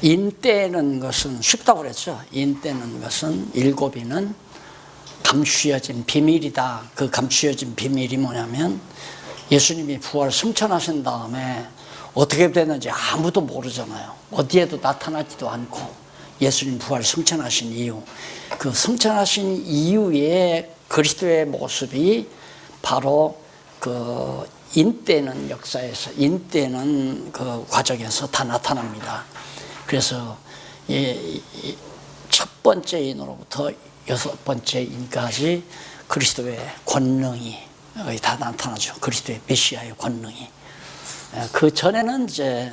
인대는 것은 쉽다고 그랬죠. 인대는 것은 일곱이는 감추어진 비밀이다. 그 감추어진 비밀이 뭐냐면 예수님이 부활 승천하신 다음에 어떻게 됐는지 아무도 모르잖아요. 어디에도 나타나지도 않고 예수님 부활 승천하신 이유, 그 승천하신 이후에 그리스도의 모습이 바로 그 인대는 역사에서, 인대는 그 과정에서 다 나타납니다. 그래서 첫 번째 인으로부터 여섯 번째 인까지 그리스도의 권능이 다 나타나죠. 그리스도의 메시아의 권능이. 그 전에는 이제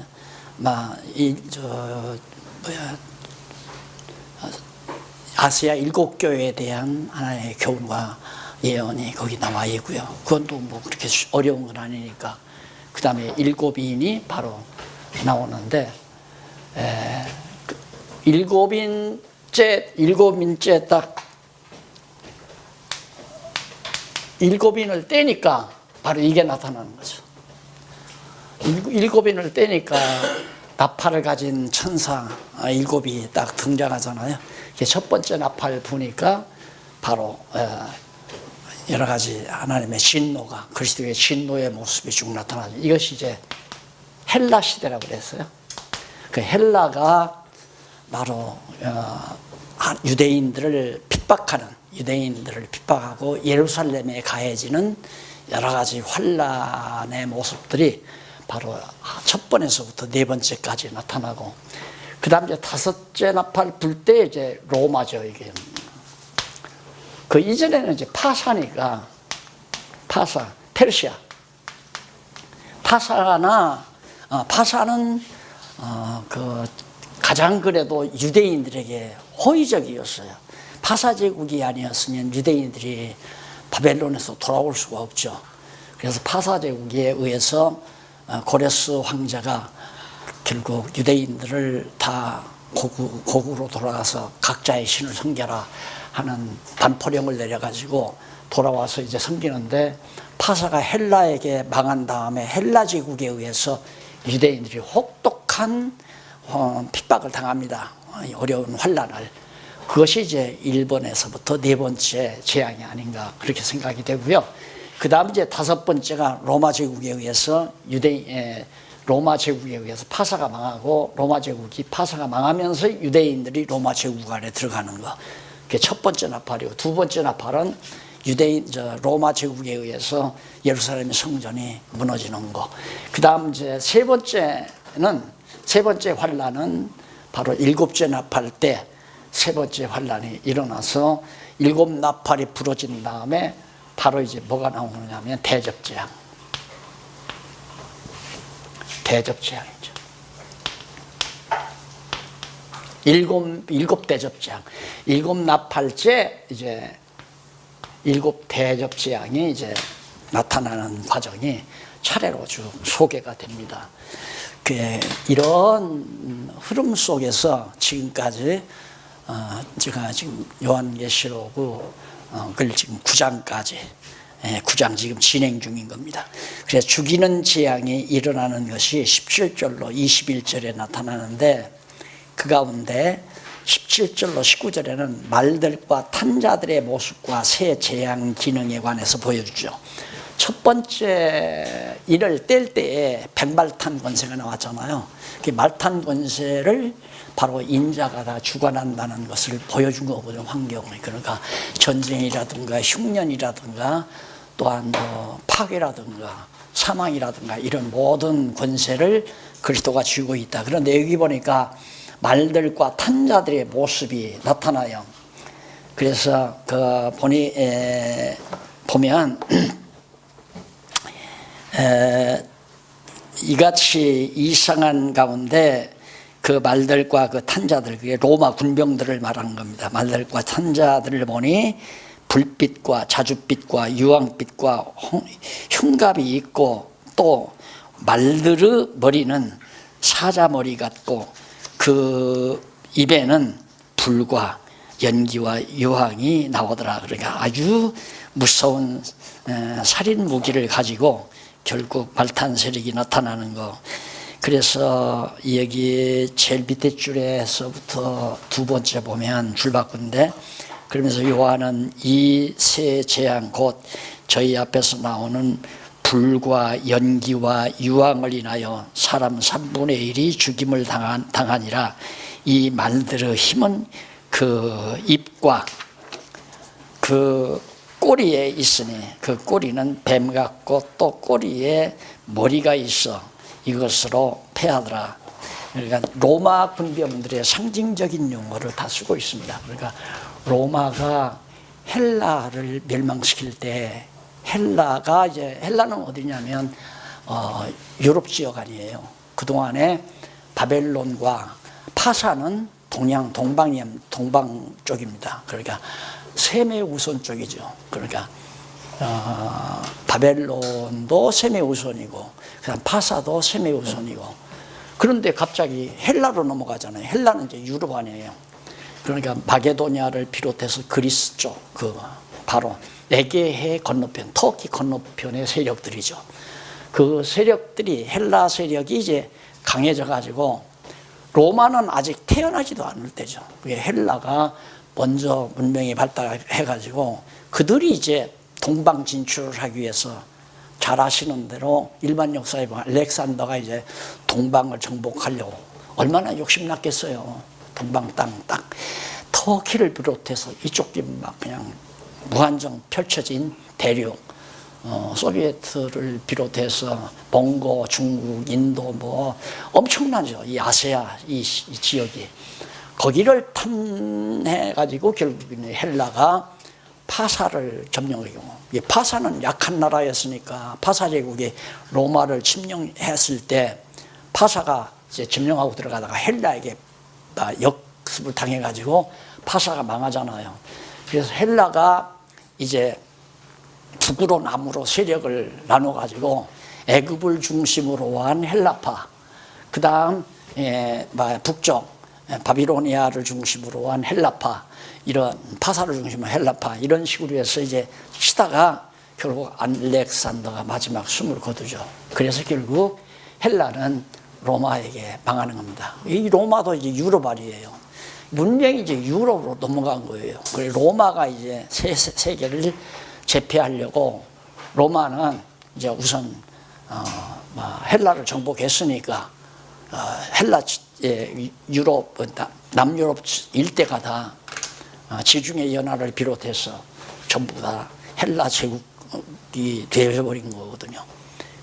아시아 일곱 교회에 대한 하나의 교훈과 예언이 거기 나와 있고요. 그건 또 뭐 그렇게 어려운 건 아니니까. 그 다음에 일곱인이 바로 나오는데, 일곱인째 딱 일곱인을 떼니까 바로 이게 나타나는 거죠. 일곱인을 떼니까 나팔을 가진 천사 일곱이 딱 등장하잖아요. 이게 첫 번째 나팔 부니까 바로 여러 가지 하나님의 진노가, 그리스도의 진노의 모습이 쭉 나타나죠. 이것이 이제 헬라 시대라고 그랬어요. 그 헬라가 바로 유대인들을 핍박하고 예루살렘에 가해지는 여러 가지 환란의 모습들이 바로 첫 번에서부터 네 번째까지 나타나고, 그 다음 이제 다섯째 나팔 불 때 이제 로마죠, 이게. 그 이전에는 이제 파사니까, 페르시아. 파사는 그 가장 그래도 유대인들에게 호의적이었어요. 파사 제국이 아니었으면 유대인들이 바벨론에서 돌아올 수가 없죠. 그래서 파사 제국에 의해서 고레스 황제가 결국 유대인들을 다 고국으로 돌아가서 각자의 신을 섬겨라 하는 반포령을 내려가지고 돌아와서 이제 섬기는데, 파사가 헬라에게 망한 다음에 헬라 제국에 의해서 유대인들이 혹독한 핍박을 당합니다. 어려운 환란을. 그것이 이제 일본에서부터 네 번째 재앙이 아닌가 그렇게 생각이 되고요. 그 다음 이제 다섯 번째가 로마 제국에 의해서 파사가 망하고, 파사가 망하면서 유대인들이 로마 제국 안에 들어가는 거. 그게 첫 번째 나팔이고, 두 번째 나팔은 로마 제국에 의해서 예루살렘 성전이 무너지는 거. 그 다음 이제 세 번째 환란은 바로 일곱째 나팔 때 세 번째 환란이 일어나서 일곱 나팔이 부러진 다음에 바로 이제 뭐가 나오느냐면 대접재앙. 대접재앙이죠. 일곱 대접재앙. 일곱 나팔째 이제 일곱 대접재앙이 이제 나타나는 과정이 차례로 쭉 소개가 됩니다. 이런 흐름 속에서 지금까지 제가 지금 요한계시록을 지금 9장까지 9장 지금 진행 중인 겁니다. 그래서 죽이는 재앙이 일어나는 것이 17절로 21절에 나타나는데, 그 가운데 17절로 19절에는 말들과 탄자들의 모습과 새 재앙 기능에 관해서 보여주죠. 첫 번째 이를 뗄 때에 백말탄 권세가 나왔잖아요. 그 말탄 권세를 바로 인자가 다 주관한다는 것을 보여준 거거든요, 환경을. 그러니까 전쟁이라든가 흉년이라든가 또한 뭐 파괴라든가 사망이라든가 이런 모든 권세를 그리스도가 쥐고 있다. 그런데 여기 보니까 말들과 탄자들의 모습이 나타나요. 그래서 보면 이같이 이상한 가운데 그 말들과 그 탄자들, 그게 로마 군병들을 말하는 겁니다. 말들과 탄자들을 보니 불빛과 자줏빛과 유황빛과 흉갑이 있고, 또 말들의 머리는 사자머리 같고 그 입에는 불과 연기와 유황이 나오더라. 그러니까 아주 무서운 살인 무기를 가지고 결국 말탄 세력이 나타나는 거. 그래서 여기 제일 밑에 줄에서부터 두 번째 보면 줄바꾼데, 그러면서 요한은 이 세 재앙, 곧 저희 앞에서 나오는 불과 연기와 유황을 인하여 사람 3분의 1이 죽임을 당하니라. 이 말들의 힘은 그 입과 그 꼬리에 있으니, 그 꼬리는 뱀 같고 또 꼬리에 머리가 있어 이것으로 패하더라. 그러니까 로마 군병들의 상징적인 용어를 다 쓰고 있습니다. 그러니까 로마가 헬라를 멸망시킬 때, 헬라는 어디냐면 유럽 지역 아니에요. 그동안에 바벨론과 파사는 동방 쪽입니다. 그러니까 세메 우선 쪽이죠. 그러니까 바벨론도 세메 우선이고, 그다음 파사도 세메 우선이고. 그런데 갑자기 헬라로 넘어가잖아요. 헬라는 이제 유럽 아니에요. 그러니까 마게도니아를 비롯해서 그리스 쪽, 바로 에게해 건너편, 터키 건너편의 세력들이죠. 그 세력들이, 헬라 세력이 이제 강해져 가지고, 로마는 아직 태어나지도 않을 때죠. 그게 헬라가 먼저 문명이 발달해 가지고, 그들이 이제 동방 진출을 하기 위해서, 잘 아시는 대로 일반 역사에 보면 알렉산더가 이제 동방을 정복하려고 얼마나 욕심났겠어요. 동방 땅 딱 터키를 비롯해서 이쪽이 막 그냥 무한정 펼쳐진 대륙, 소비에트를 비롯해서 몽고, 중국, 인도 뭐 엄청나죠. 이 아시아 이 지역이. 거기를 탐해 가지고 결국에는 헬라가 파사를 점령하고, 파사는 약한 나라였으니까 파사 제국이 로마를 침략했을 때 파사가 이제 점령하고 들어가다가 헬라에게 역습을 당해가지고 파사가 망하잖아요. 그래서 헬라가 이제 북으로 남으로 세력을 나눠가지고 애굽을 중심으로 한 헬라파, 그 다음 북쪽 바비로니아를 중심으로 한 헬라파, 이런 파사를 중심으로 헬라파, 이런 식으로 해서 이제 치다가 결국 알렉산더가 마지막 숨을 거두죠. 그래서 결국 헬라는 로마에게 망하는 겁니다. 이 로마도 이제 유럽 아니에요. 문명이 이제 유럽으로 넘어간 거예요. 그래서 로마가 이제 세계를 제패하려고, 로마는 이제 우선 헬라를 정복했으니까 헬라 유럽, 남유럽 일대가 다 지중해 연화를 비롯해서 전부 다 헬라 제국이 되어버린 거거든요.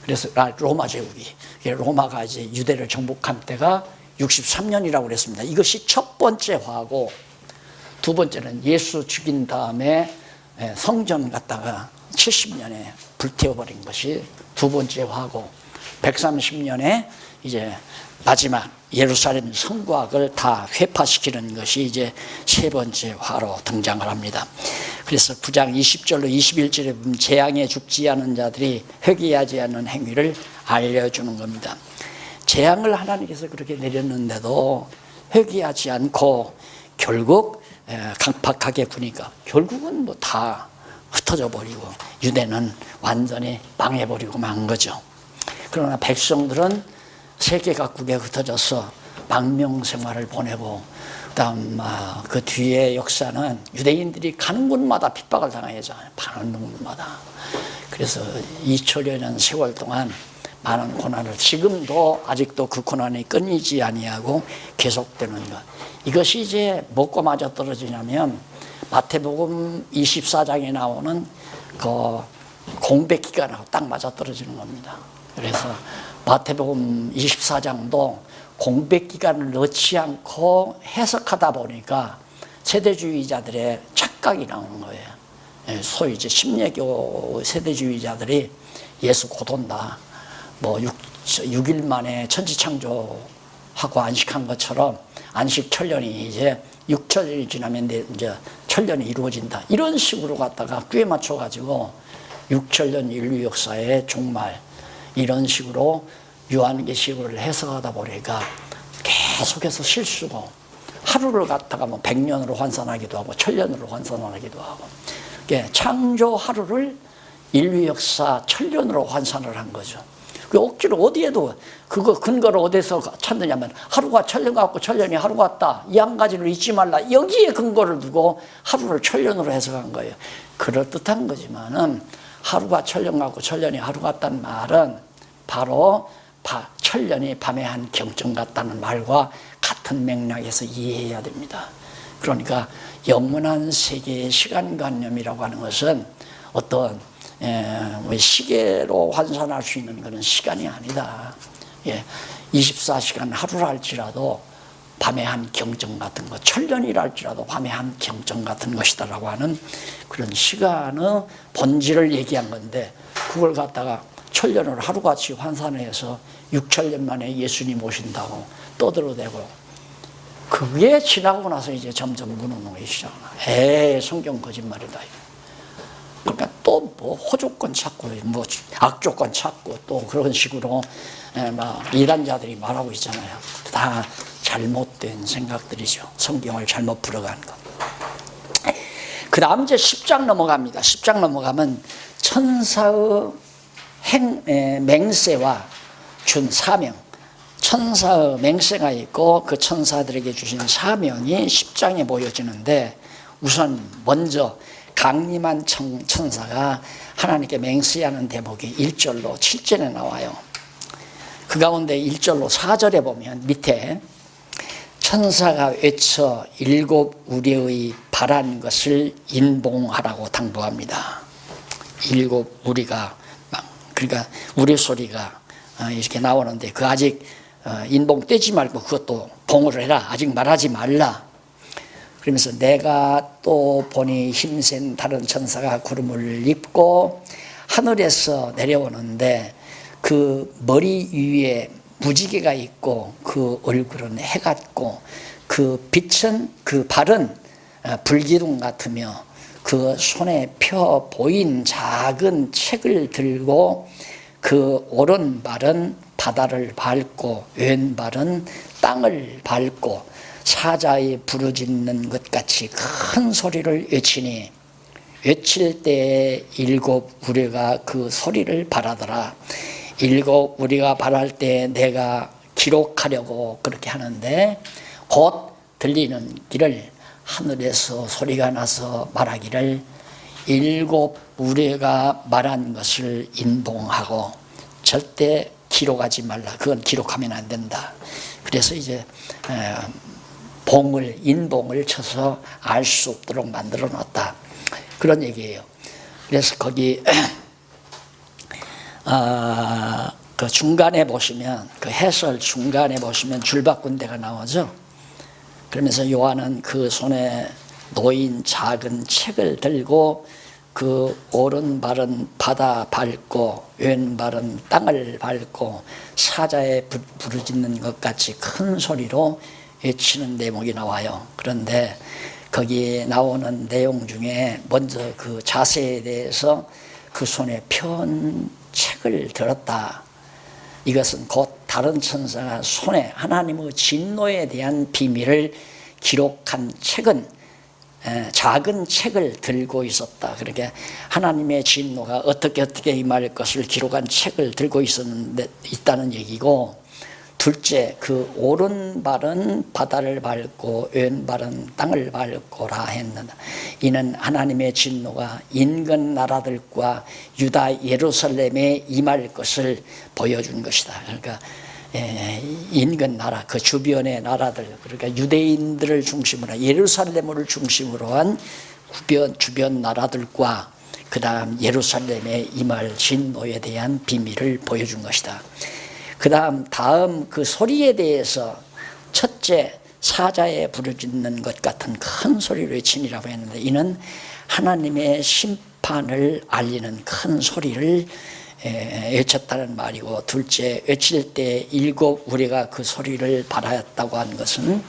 그래서 로마 제국이, 로마가 이제 유대를 정복한 때가 63년이라고 그랬습니다. 이것이 첫 번째 화고, 두 번째는 예수 죽인 다음에 성전 갖다가 70년에 불태워버린 것이 두 번째 화고, 130년에 이제 마지막 예루살렘 성곽을 다 회파시키는 것이 이제 세 번째 화로 등장을 합니다. 그래서 9장 20절로 21절에 보면 재앙에 죽지 않은 자들이 회개하지 않는 행위를 알려주는 겁니다. 재앙을 하나님께서 그렇게 내렸는데도 회개하지 않고 결국 강팍하게 구니까 결국은 뭐 다 흩어져 버리고 유대는 완전히 망해버리고 만 거죠. 그러나 백성들은 세계 각국에 흩어져서 망명 생활을 보내고, 그다음 그 뒤에 역사는 유대인들이 가는 곳마다 핍박을 당하잖아요. 가는 곳마다. 그래서 2000여년 세월 동안 많은 고난을, 지금도 아직도 그 고난이 끊이지 아니하고 계속되는 것. 이것이 이제 뭐가 맞아 떨어지냐면 마태복음 24장에 나오는 그 공백 기간하고 딱 맞아 떨어지는 겁니다. 그래서 마태복음 24장도 공백 기간을 넣지 않고 해석하다 보니까 세대주의자들의 착각이 나오는 거예요. 소위 이제 심례교 세대주의자들이 예수 곧 온다, 뭐 6일 만에 천지창조하고 안식한 것처럼 안식 천년이 이제 6천년이 지나면 이제 천년이 이루어진다, 이런 식으로 갖다가 꽤 맞춰가지고 6천년 인류 역사의 종말, 이런 식으로 요한계시록을 해석하다 보니까 계속해서 실수고, 하루를 갖다가 뭐 100년으로 환산하기도 하고 1000년으로 환산하기도 하고, 창조 하루를 인류 역사 1000년으로 환산을 한 거죠. 그 억지로 어디에도 그거 근거를 어디서 찾느냐면 하루가 천년 같고 천년이 하루 같다. 이 한 가지를 잊지 말라. 여기에 근거를 두고 하루를 천년으로 해석한 거예요. 그럴듯한 거지만은 하루가 천년 같고 천년이 하루 같다는 말은 바로 천년이 밤의 한 경점 같다는 말과 같은 맥락에서 이해해야 됩니다. 그러니까 영원한 세계의 시간관념이라고 하는 것은 어떤 시계로 환산할 수 있는 그런 시간이 아니다. 24시간 하루라 할지라도 밤의 한 경점 같은 것, 천년이라 할지라도 밤의 한 경점 같은 것이다라고 하는 그런 시간의 본질을 얘기한 건데, 그걸 갖다가 천년을 하루같이 환산해서 6천년 만에 예수님 오신다고 떠들어대고, 그게 지나고 나서 이제 점점 무너지기 시작하나. 성경 거짓말이다. 그러니까 또 뭐 호조건 찾고 뭐 악조건 찾고 또 그런 식으로 막 이단자들이 말하고 있잖아요. 다 잘못된 생각들이죠. 성경을 잘못 풀어간 것. 그 다음 이제 10장 넘어갑니다. 10장 넘어가면 천사의 맹세와 준 사명, 천사의 맹세가 있고 그 천사들에게 주신 사명이 10장에 보여지는데, 우선 먼저 강림한 천사가 하나님께 맹세하는 대목이 1절로 7절에 나와요. 그 가운데 1절로 4절에 보면 밑에 천사가 외쳐 일곱 우리의 바란 것을 인봉하라고 당부합니다. 일곱 우리가 그러니까 우리 소리가 이렇게 나오는데, 그 아직 인봉 떼지 말고 그것도 봉을 해라. 아직 말하지 말라. 그러면서 내가 또 보니 힘센 다른 천사가 구름을 입고 하늘에서 내려오는데, 그 머리 위에 무지개가 있고 그 얼굴은 해 같고 그 빛은, 그 발은 불기둥 같으며 그 손에 펴 보인 작은 책을 들고 그 오른발은 바다를 밟고 왼발은 땅을 밟고 사자의 부르짖는 것 같이 큰 소리를 외치니, 외칠 때 일곱 우리가 그 소리를 바라더라. 일곱 우리가 바랄 때 내가 기록하려고 그렇게 하는데, 곧 들리는 길을 하늘에서 소리가 나서 말하기를 일곱 우리가 말한 것을 인봉하고 절대 기록하지 말라. 그건 기록하면 안 된다. 그래서 이제 인봉을 쳐서 알 수 없도록 만들어 놨다. 그런 얘기예요. 그래서 거기 그 중간에 보시면, 그 해설 중간에 보시면 줄바꾼 데가 나오죠. 그러면서 요한은 그 손에 놓인 작은 책을 들고 그 오른발은 바다 밟고 왼발은 땅을 밟고 사자의 부르짖는 것 같이 큰 소리로 외치는 대목이 나와요. 그런데 거기에 나오는 내용 중에 먼저 그 자세에 대해서 그 손에 편 책을 들었다. 이것은 곧 다른 천사가 손에 하나님의 진노에 대한 비밀을 기록한 책은 작은 책을 들고 있었다. 그러니까 하나님의 진노가 어떻게 임할 것을 기록한 책을 들고 있다는 얘기고, 둘째, 그 오른발은 바다를 밟고 왼발은 땅을 밟고라 했는다. 이는 하나님의 진노가 인근 나라들과 유다 예루살렘에 임할 것을 보여준 것이다. 그러니까 인근 나라, 그 주변의 나라들, 그러니까 유대인들을 중심으로 예루살렘을 중심으로 한 주변 나라들과 그 다음 예루살렘에 임할 진노에 대한 비밀을 보여준 것이다. 그 다음 그 소리에 대해서 첫째, 사자에 부르짖는 것 같은 큰 소리를 외치니라고 했는데, 이는 하나님의 심판을 알리는 큰 소리를 외쳤다는 말이고, 둘째, 외칠 때 일곱 우리가 그 소리를 발하였다고 한 것은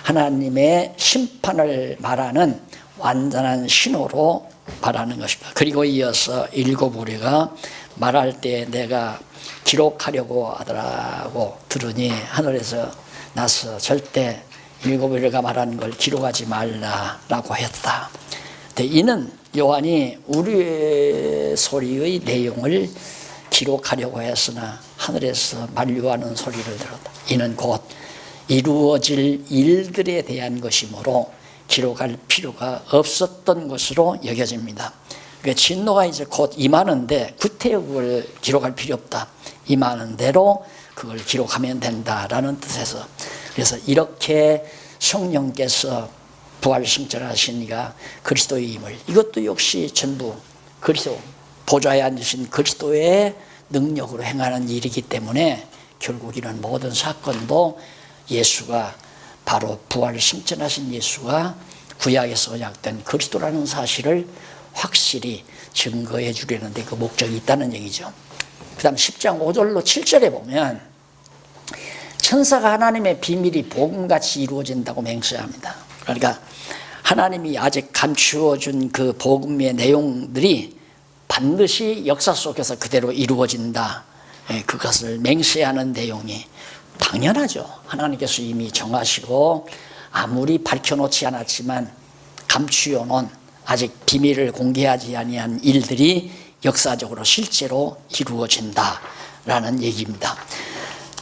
하나님의 심판을 말하는 완전한 신호로 말하는 것입니다. 그리고 이어서 일곱 우리가 말할 때 내가 기록하려고 하더라고 들으니 하늘에서 나서 절대 일곱 우리가 말하는 걸 기록하지 말라라고 했다. 이는 요한이 우리의 소리의 내용을 기록하려고 했으나 하늘에서 만류하는 소리를 들었다. 이는 곧 이루어질 일들에 대한 것이므로 기록할 필요가 없었던 것으로 여겨집니다. 그러니까 진노가 이제 곧 임하는데 구태여 그걸 기록할 필요 없다. 임하는 대로 그걸 기록하면 된다라는 뜻에서, 그래서 이렇게 성령께서 부활승천하시니가 그리스도의 힘을, 이것도 역시 전부 그리스도 보좌에 앉으신 그리스도의 능력으로 행하는 일이기 때문에 결국 이런 모든 사건도 예수가 바로 부활승천하신 예수가 구약에서 언약된 그리스도라는 사실을 확실히 증거해 주려는 데 그 목적이 있다는 얘기죠. 그 다음 10장 5절로 7절에 보면 천사가 하나님의 비밀이 복음같이 이루어진다고 맹세합니다. 그러니까 하나님이 아직 감추어 준 그 복음의 내용들이 반드시 역사 속에서 그대로 이루어진다. 그것을 맹세하는 내용이 당연하죠. 하나님께서 이미 정하시고 아무리 밝혀놓지 않았지만 감추어 놓은 아직 비밀을 공개하지 아니한 일들이 역사적으로 실제로 이루어진다라는 얘기입니다.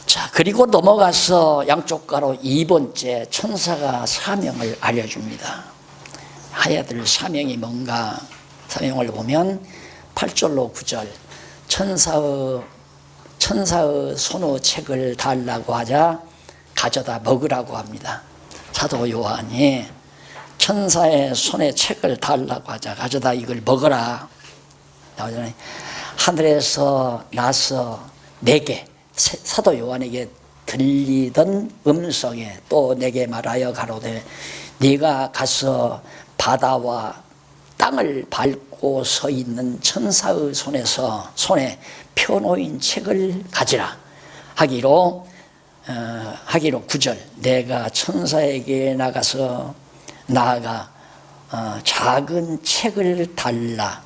자, 그리고 넘어가서 양쪽 가로 2번째 천사가 사명을 알려줍니다. 해야 될 사명이 뭔가, 사명을 보면 8절로 9절 천사의 손의 책을 달라고 하자 가져다 먹으라고 합니다. 사도 요한이 천사의 손에 책을 달라고 하자 가져다 이걸 먹어라. 하늘에서 나서 내게, 사도 요한에게 들리던 음성에 또 내게 말하여 가로되 네가 가서 바다와 땅을 밟고 서 있는 천사의 손에 펴놓인 책을 가지라 하기로 9절 내가 천사에게 나아가 작은 책을 달라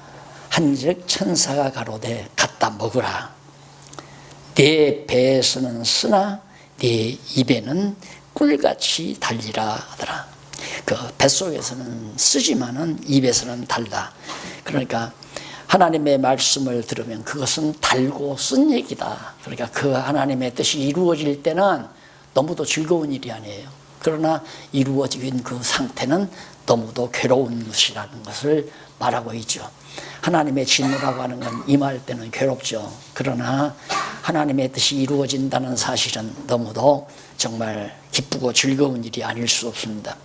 한즉 천사가 가로되 갖다 먹으라. 네 배에서는 쓰나 네 입에는 꿀같이 달리라 하더라. 그 뱃속에서는 쓰지만은 입에서는 달다. 그러니까 하나님의 말씀을 들으면 그것은 달고 쓴 얘기다. 그러니까 그 하나님의 뜻이 이루어질 때는 너무도 즐거운 일이 아니에요. 그러나 이루어진 그 상태는 너무도 괴로운 것이라는 것을 말하고 있죠. 하나님의 진노라고 하는 건 임할 때는 괴롭죠. 그러나 하나님의 뜻이 이루어진다는 사실은 너무도 정말 기쁘고 즐거운 일이 아닐 수 없습니다.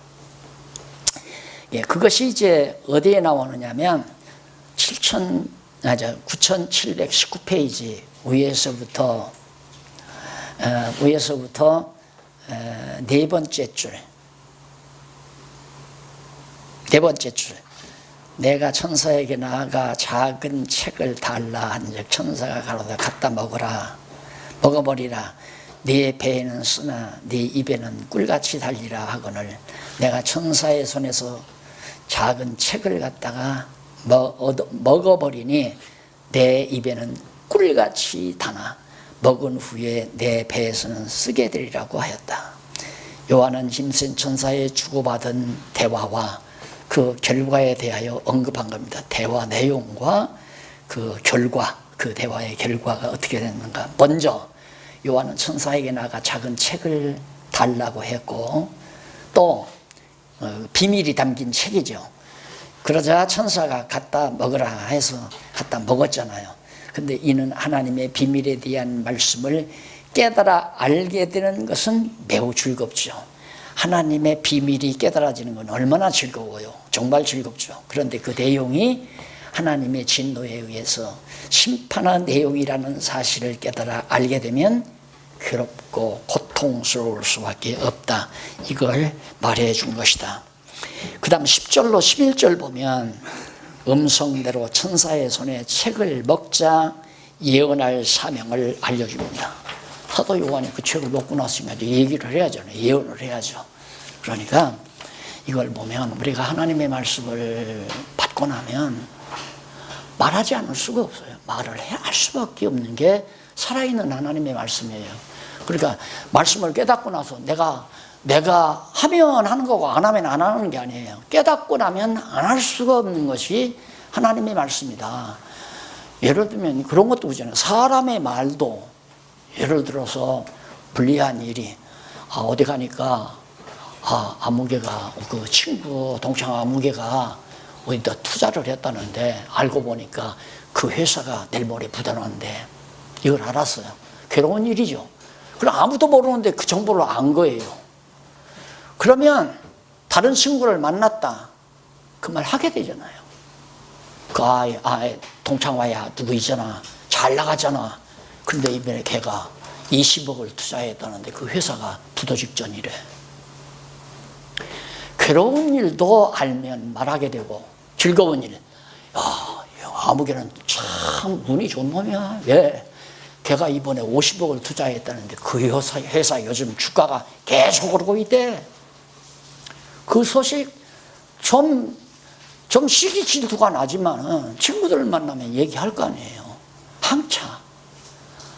그것이 이제 어디에 나오느냐면 9719페이지 위에서부터 네 번째 줄 내가 천사에게 나아가 작은 책을 달라 한즉 천사가 가로되 갖다 먹어버리라. 네 배에는 쓰나 네 입에는 꿀같이 달리라 하거늘 내가 천사의 손에서 작은 책을 갖다가 먹어버리니 내 입에는 꿀같이 다나 먹은 후에 내 배에서는 쓰게 되리라고 하였다. 요한은 힘센 천사의 주고받은 대화와 그 결과에 대하여 언급한 겁니다. 대화 내용과 그 결과, 그 대화의 결과가 어떻게 됐는가. 먼저 요한은 천사에게 나가 작은 책을 달라고 했고 또 비밀이 담긴 책이죠. 그러자 천사가 갖다 먹으라 해서 갖다 먹었잖아요. 근데 이는 하나님의 비밀에 대한 말씀을 깨달아 알게 되는 것은 매우 즐겁죠. 하나님의 비밀이 깨달아지는 건 얼마나 즐거워요. 정말 즐겁죠. 그런데 그 내용이 하나님의 진노에 의해서 심판한 내용이라는 사실을 깨달아 알게 되면 괴롭고 고통스러울 수밖에 없다. 이걸 말해 준 것이다. 그 다음 10절로 11절 보면 음성대로 천사의 손에 책을 먹자 예언할 사명을 알려줍니다. 사도 요한이 그 책을 먹고 났으니까 얘기를 해야죠. 예언을 해야죠. 그러니까 이걸 보면 우리가 하나님의 말씀을 받고 나면 말하지 않을 수가 없어요. 말을 해야 할 수밖에 없는 게 살아있는 하나님의 말씀이에요. 그러니까 말씀을 깨닫고 나서 내가 하면 하는 거고 안 하면 안 하는 게 아니에요. 깨닫고 나면 안 할 수가 없는 것이 하나님의 말씀이다. 예를 들면 그런 것도 그잖아요. 사람의 말도 예를 들어서 불리한 일이 어디 가니까 아무개가 그 친구 동창 아무개가 어디다 투자를 했다는데 알고 보니까 그 회사가 내일 모레 부도나는데 이걸 알았어요. 괴로운 일이죠. 그럼 아무도 모르는데 그 정보를 안 거예요. 그러면 다른 친구를 만났다 그 말 하게 되잖아요. 그 동창화야 누구 있잖아, 잘 나가잖아. 그런데 이번에 걔가 20억을 투자했다는데 그 회사가 부도 직전이래. 괴로운 일도 알면 말하게 되고, 즐거운 일, 아무개는 참 운이 좋은 놈이야. 왜? 걔가 이번에 50억을 투자했다는데 그 회사 요즘 주가가 계속 오르고 있대. 그 소식 좀 시기 질투가 나지만 친구들 만나면 얘기할 거 아니에요. 항차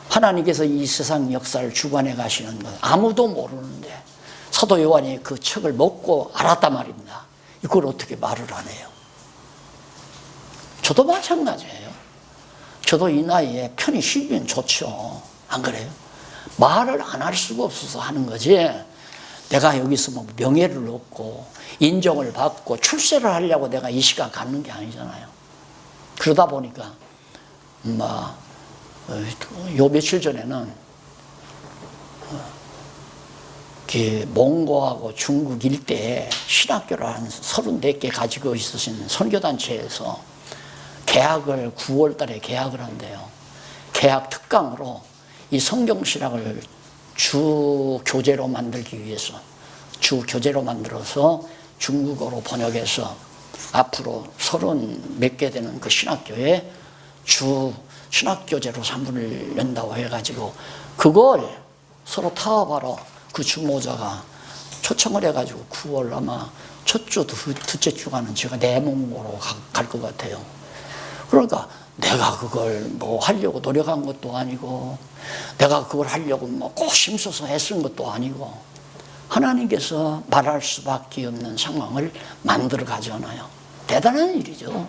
하나님께서 이 세상 역사를 주관해 가시는 것 아무도 모르는데 사도 요한이 그 책을 먹고 알았단 말입니다. 이걸 어떻게 말을 안 해요? 저도 마찬가지예요. 저도 이 나이에 편히 쉬면 좋죠. 안 그래요? 말을 안 할 수가 없어서 하는 거지. 내가 여기서 뭐 명예를 얻고 인정을 받고 출세를 하려고 내가 이 시간 갖는 게 아니잖아요. 그러다 보니까 요 며칠 전에는 몽고하고 중국 일대에 신학교를 한 34개 가지고 있으신 선교단체에서 개학을 9월 달에 개학을 한대요. 개학 특강으로 이 성경신학을 주 교재로 만들기 위해서 주 교재로 만들어서 중국어로 번역해서 앞으로 30몇 개 되는 그 신학교에 주 신학교재로 3분을 낸다고 해가지고 그걸 서로 타협하러 그 주모자가 초청을 해가지고 9월 아마 첫 주, 둘째 주간은 제가 내몽으로 갈 것 같아요. 그러니까 내가 그걸 뭐 하려고 노력한 것도 아니고 내가 그걸 하려고 뭐 꼭 힘써서 애쓴 것도 아니고 하나님께서 말할 수밖에 없는 상황을 만들어 가잖아요. 대단한 일이죠.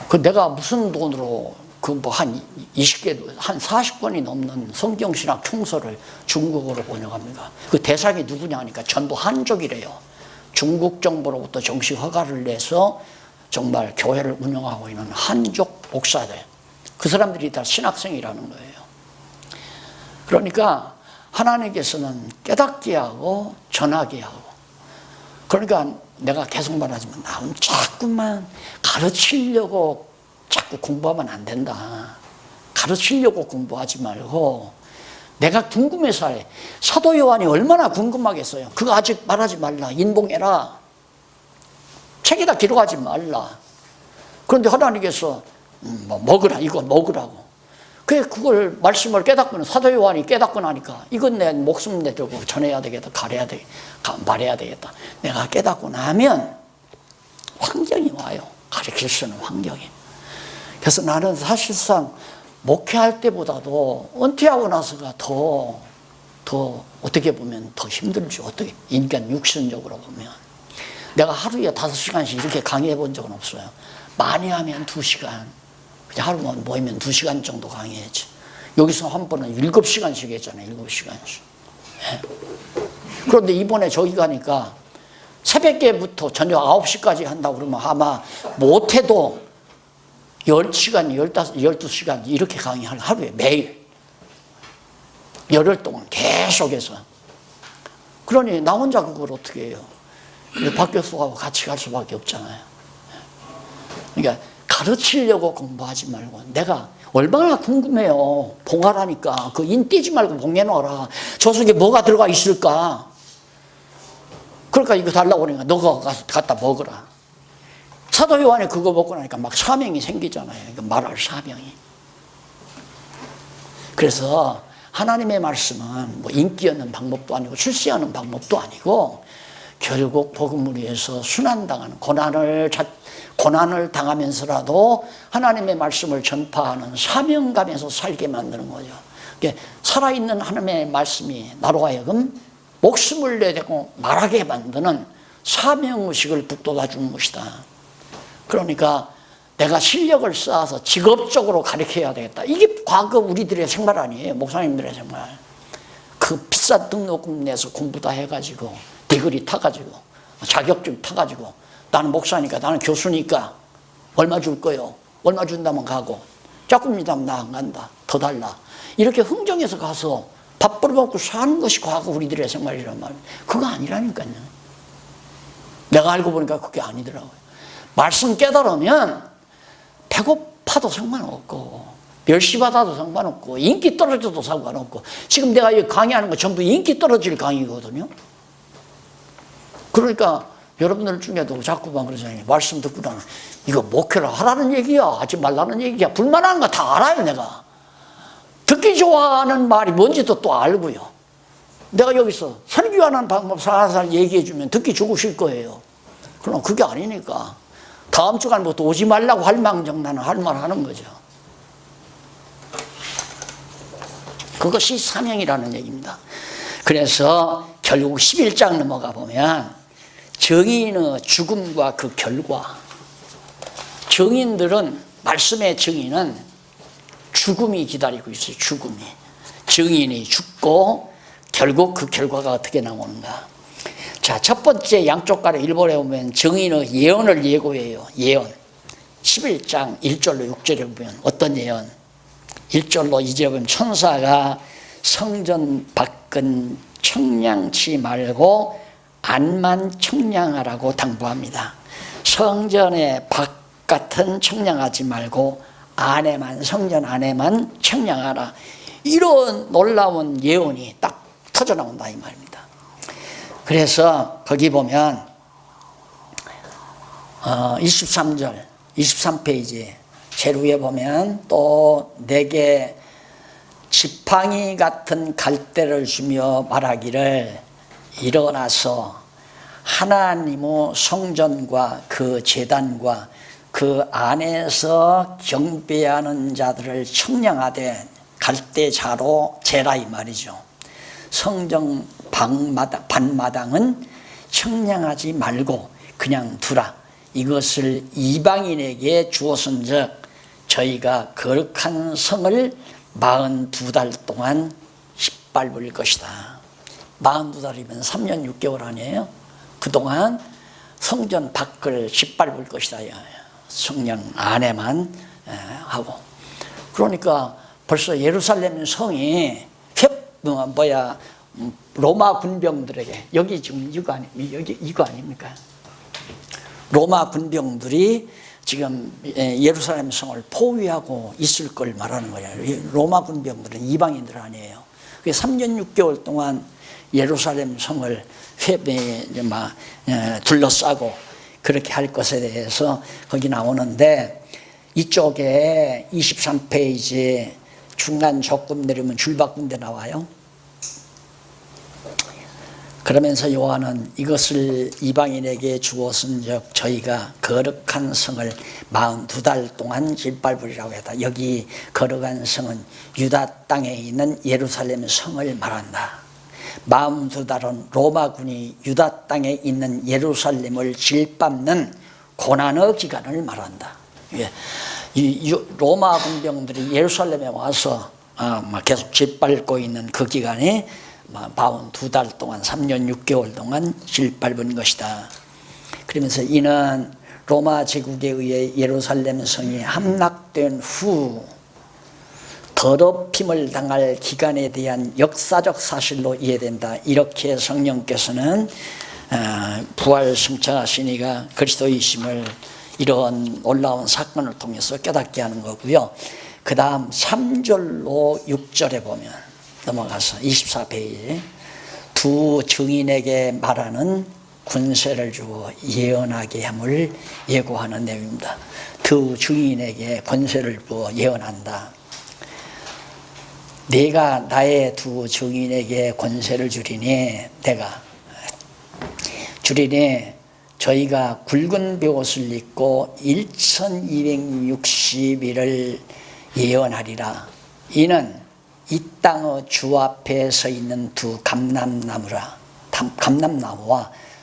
그 내가 무슨 돈으로 그 뭐 한 20개, 한 40권이 넘는 성경신학 총서를 중국어로 번역합니다. 그 대상이 누구냐 하니까 전부 한족이래요. 중국 정부로부터 정식 허가를 내서 정말 교회를 운영하고 있는 한족 목사들. 그 사람들이 다 신학생이라는 거예요. 그러니까 하나님께서는 깨닫게 하고 전하게 하고, 그러니까 내가 계속 말하지만 나는 자꾸만 가르치려고 자꾸 공부하면 안 된다. 가르치려고 공부하지 말고 내가 궁금해서 해. 사도 요한이 얼마나 궁금하겠어요. 그거 아직 말하지 말라. 인봉해라. 책에다 기록하지 말라. 그런데 하나님께서 먹으라. 이거 먹으라고. 그걸 말씀을 깨닫고는 사도 요한이 깨닫고 나니까 이건 내 목숨 내들고 전해야 되겠다. 말해야 되겠다. 내가 깨닫고 나면 환경이 와요. 가르칠 수 있는 환경이. 그래서 나는 사실상 목회할 때보다도 은퇴하고 나서가 더 어떻게 보면 더 힘들죠. 어떻게 인간 육신적으로 보면. 내가 하루에 5시간씩 이렇게 강의해 본 적은 없어요. 많이 하면 2시간. 그냥 하루만 모이면 2시간 정도 강의했지. 여기서 한 번은 7시간씩 했잖아요. 7시간씩. 네. 그런데 이번에 저기 가니까 새벽에부터 저녁 9시까지 한다고 그러면 아마 못해도 10시간, 12시간 이렇게 강의하는 하루에 매일. 열흘 동안 계속해서. 그러니 나 혼자 그걸 어떻게 해요? 박 교수하고 같이 갈 수밖에 없잖아요. 그러니까 가르치려고 공부하지 말고 내가 얼마나 궁금해요. 봉하라니까 그 인 떼지 말고 봉해놓아라. 저 속에 뭐가 들어가 있을까? 그러니까 이거 달라고 그러니까 너가 가서 갖다 먹으라. 사도 요한이 그거 먹고 나니까 막 사명이 생기잖아요. 그러니까 말할 사명이. 그래서 하나님의 말씀은 뭐 인기 얻는 방법도 아니고 출세하는 방법도 아니고 결국 복음을 위해서 순환당하는 고난을 당하면서라도 하나님의 말씀을 전파하는 사명감에서 살게 만드는 거죠. 살아있는 하나님의 말씀이 나로 하여금 목숨을 내고 말하게 만드는 사명의식을 북돋아 주는 것이다. 그러니까 내가 실력을 쌓아서 직업적으로 가르쳐야 되겠다. 이게 과거 우리들의 생활 아니에요. 목사님들의 생활. 그 비싼 등록금 내서 공부 다 해가지고 디그리 타가지고 자격증 타가지고 나는 목사니까 나는 교수니까 얼마 줄 거요. 얼마 준다면 가고 조금이라면 나 안 간다. 더 달라. 이렇게 흥정해서 가서 밥 벌어먹고 사는 것이 과거 우리들의 생활이란 말이에요. 그거 아니라니까요. 내가 알고 보니까 그게 아니더라고요. 말씀 깨달으면 배고파도 상관없고 멸시받아도 상관없고 인기 떨어져도 상관없고 지금 내가 이 강의하는 거 전부 인기 떨어질 강의거든요. 그러니까 여러분들 중에도 자꾸만 그러잖아요. 말씀 듣고 나면 이거 목회를 하라는 얘기야 하지 말라는 얘기야. 불만한 거 다 알아요. 내가 듣기 좋아하는 말이 뭔지도 또 알고요. 내가 여기서 설교하는 방법 살살 얘기해 주면 듣기 좋으실 거예요. 그럼 그게 아니니까 다음 주간부터 오지 말라고 할 망정 나는 할 말 하는 거죠. 그것이 사명이라는 얘기입니다. 그래서 결국 11장 넘어가 보면 정인의 죽음과 그 결과, 정인들은 말씀의 정인은 죽음이 기다리고 있어요. 죽음이. 정인이 죽고 결국 그 결과가 어떻게 나오는가. 자, 첫 번째 양쪽 가로 일본에 보면 정인의 예언을 예고해요. 예언. 11장 1절로 6절에 보면 어떤 예언? 1절로 2절에 보면 천사가 성전 밖은 청량치 말고 안만 청량하라고 당부합니다. 성전의 바깥은 청량하지 말고 안에만, 성전 안에만 청량하라. 이런 놀라운 예언이 딱 터져 나온다 이 말입니다. 그래서 거기 보면 23절 23페이지 제일 위에 보면 또 내게 지팡이 같은 갈대를 주며 말하기를 일어나서 하나님의 성전과 그 제단과 그 안에서 경배하는 자들을 청량하되 갈대자로 재라 이 말이죠. 성전 반마당은 청량하지 말고 그냥 두라. 이것을 이방인에게 주었은즉 저희가 거룩한 성을 42달 동안 짓밟을 것이다. 42달이면 3년 6개월 아니에요? 그동안 성전 밖을 짓밟을 것이다. 성전 안에만 하고. 그러니까 벌써 예루살렘 성이 로마 군병들에게 여기 지금 이거 아닙니까? 로마 군병들이 지금 예루살렘 성을 포위하고 있을 걸 말하는 거예요. 로마 군병들은 이방인들 아니에요. 그게 3년 6개월 동안 예루살렘 성을 둘러싸고 그렇게 할 것에 대해서 거기 나오는데 이쪽에 23페이지 중간 조금 내리면 줄바꾼 데 나와요. 그러면서 요한은 이것을 이방인에게 주었은즉 저희가 거룩한 성을 42달 동안 짓밟으리라고 했다. 여기 거룩한 성은 유다 땅에 있는 예루살렘 성을 말한다. 42달은 로마군이 유다 땅에 있는 예루살렘을 짓밟는 고난의 기간을 말한다. 이 로마 군병들이 예루살렘에 와서 계속 짓밟고 있는 그 기간이 42달 동안 3년 6개월 동안 짓밟은 것이다. 그러면서 이는 로마 제국에 의해 예루살렘 성이 함락된 후 더럽힘을 당할 기간에 대한 역사적 사실로 이해된다. 이렇게 성령께서는 부활 승천하신 이가 그리스도이심을 이런 놀라운 사건을 통해서 깨닫게 하는 거고요. 그 다음 3절로 6절에 보면 넘어가서 24페이지 두 증인에게 말하는 권세를 주어 예언하게 함을 예고하는 내용입니다. 두 증인에게 권세를 주어 예언한다. 내가 나의 두 증인에게 권세를 주리니 저희가 굵은 벼옷을 입고 1260일을 예언하리라. 이는 이 땅의 주 앞에 서 있는 두 감람나무와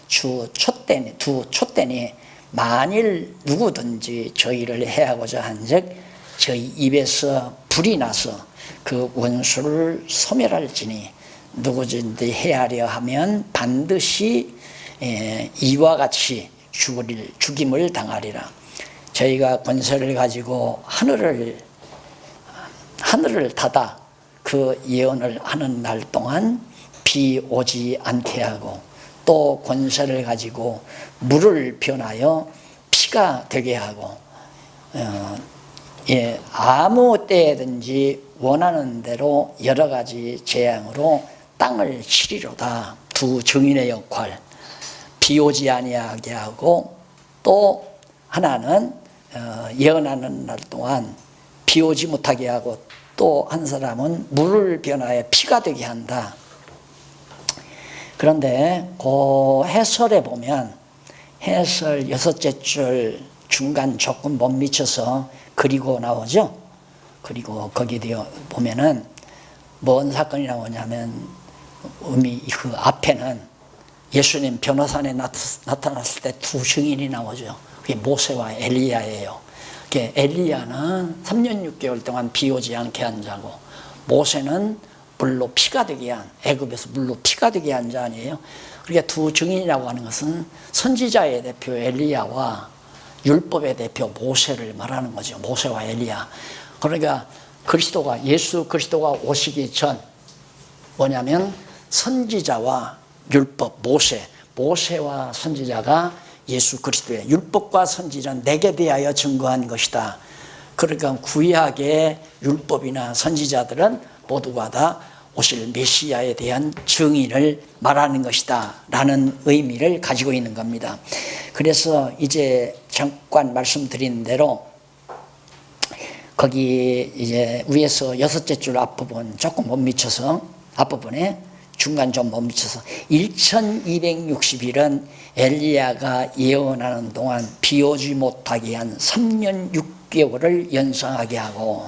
두 촛대니 만일 누구든지 저희를 해하고자 한즉 저희 입에서 불이 나서 그 원수를 소멸할지니 누구든지 해하려 하면 반드시 이와 같이 죽임을 당하리라. 저희가 권세를 가지고 하늘을 닫아 그 예언을 하는 날 동안 비 오지 않게 하고 또 권세를 가지고 물을 변하여 피가 되게 하고 아무 때든지 원하는 대로 여러 가지 재앙으로 땅을 치리로다. 두 증인의 역할, 비 오지 아니하게 하고 또 하나는 예언하는 날 동안 비 오지 못하게 하고 또 한 사람은 물을 변하여 피가 되게 한다. 그런데 그 해설에 보면 해설 6째 줄 중간 조금 못 미쳐서 그리고 나오죠. 그리고 거기에 보면은 뭔 사건이 나오냐면 그 앞에는 예수님 변호산에 나타났을 때 두 증인이 나오죠. 그게 모세와 엘리야예요. 엘리야는 3년 6개월 동안 비 오지 않게 한 자고 모세는 물로 피가 되게 한, 애굽에서 물로 피가 되게 한 자 아니에요. 그러니까 두 증인이라고 하는 것은 선지자의 대표 엘리야와 율법의 대표 모세를 말하는 거죠. 모세와 엘리야. 그러니까 예수 그리스도가 오시기 전 뭐냐면 선지자와 율법, 모세와 선지자가 예수 그리스도의 율법과 선지자는 내게 대하여 증거한 것이다. 그러니까 구약의 율법이나 선지자들은 모두가 다 오실 메시아에 대한 증인을 말하는 것이다 라는 의미를 가지고 있는 겁니다. 그래서 이제 잠깐 말씀드린 대로 거기 이제 위에서 6째 줄 앞부분 조금 못 미쳐서 앞부분에 중간 좀 못 미쳐서 1260일은 엘리야가 예언하는 동안 비 오지 못하게 한 3년 6개월을 연상하게 하고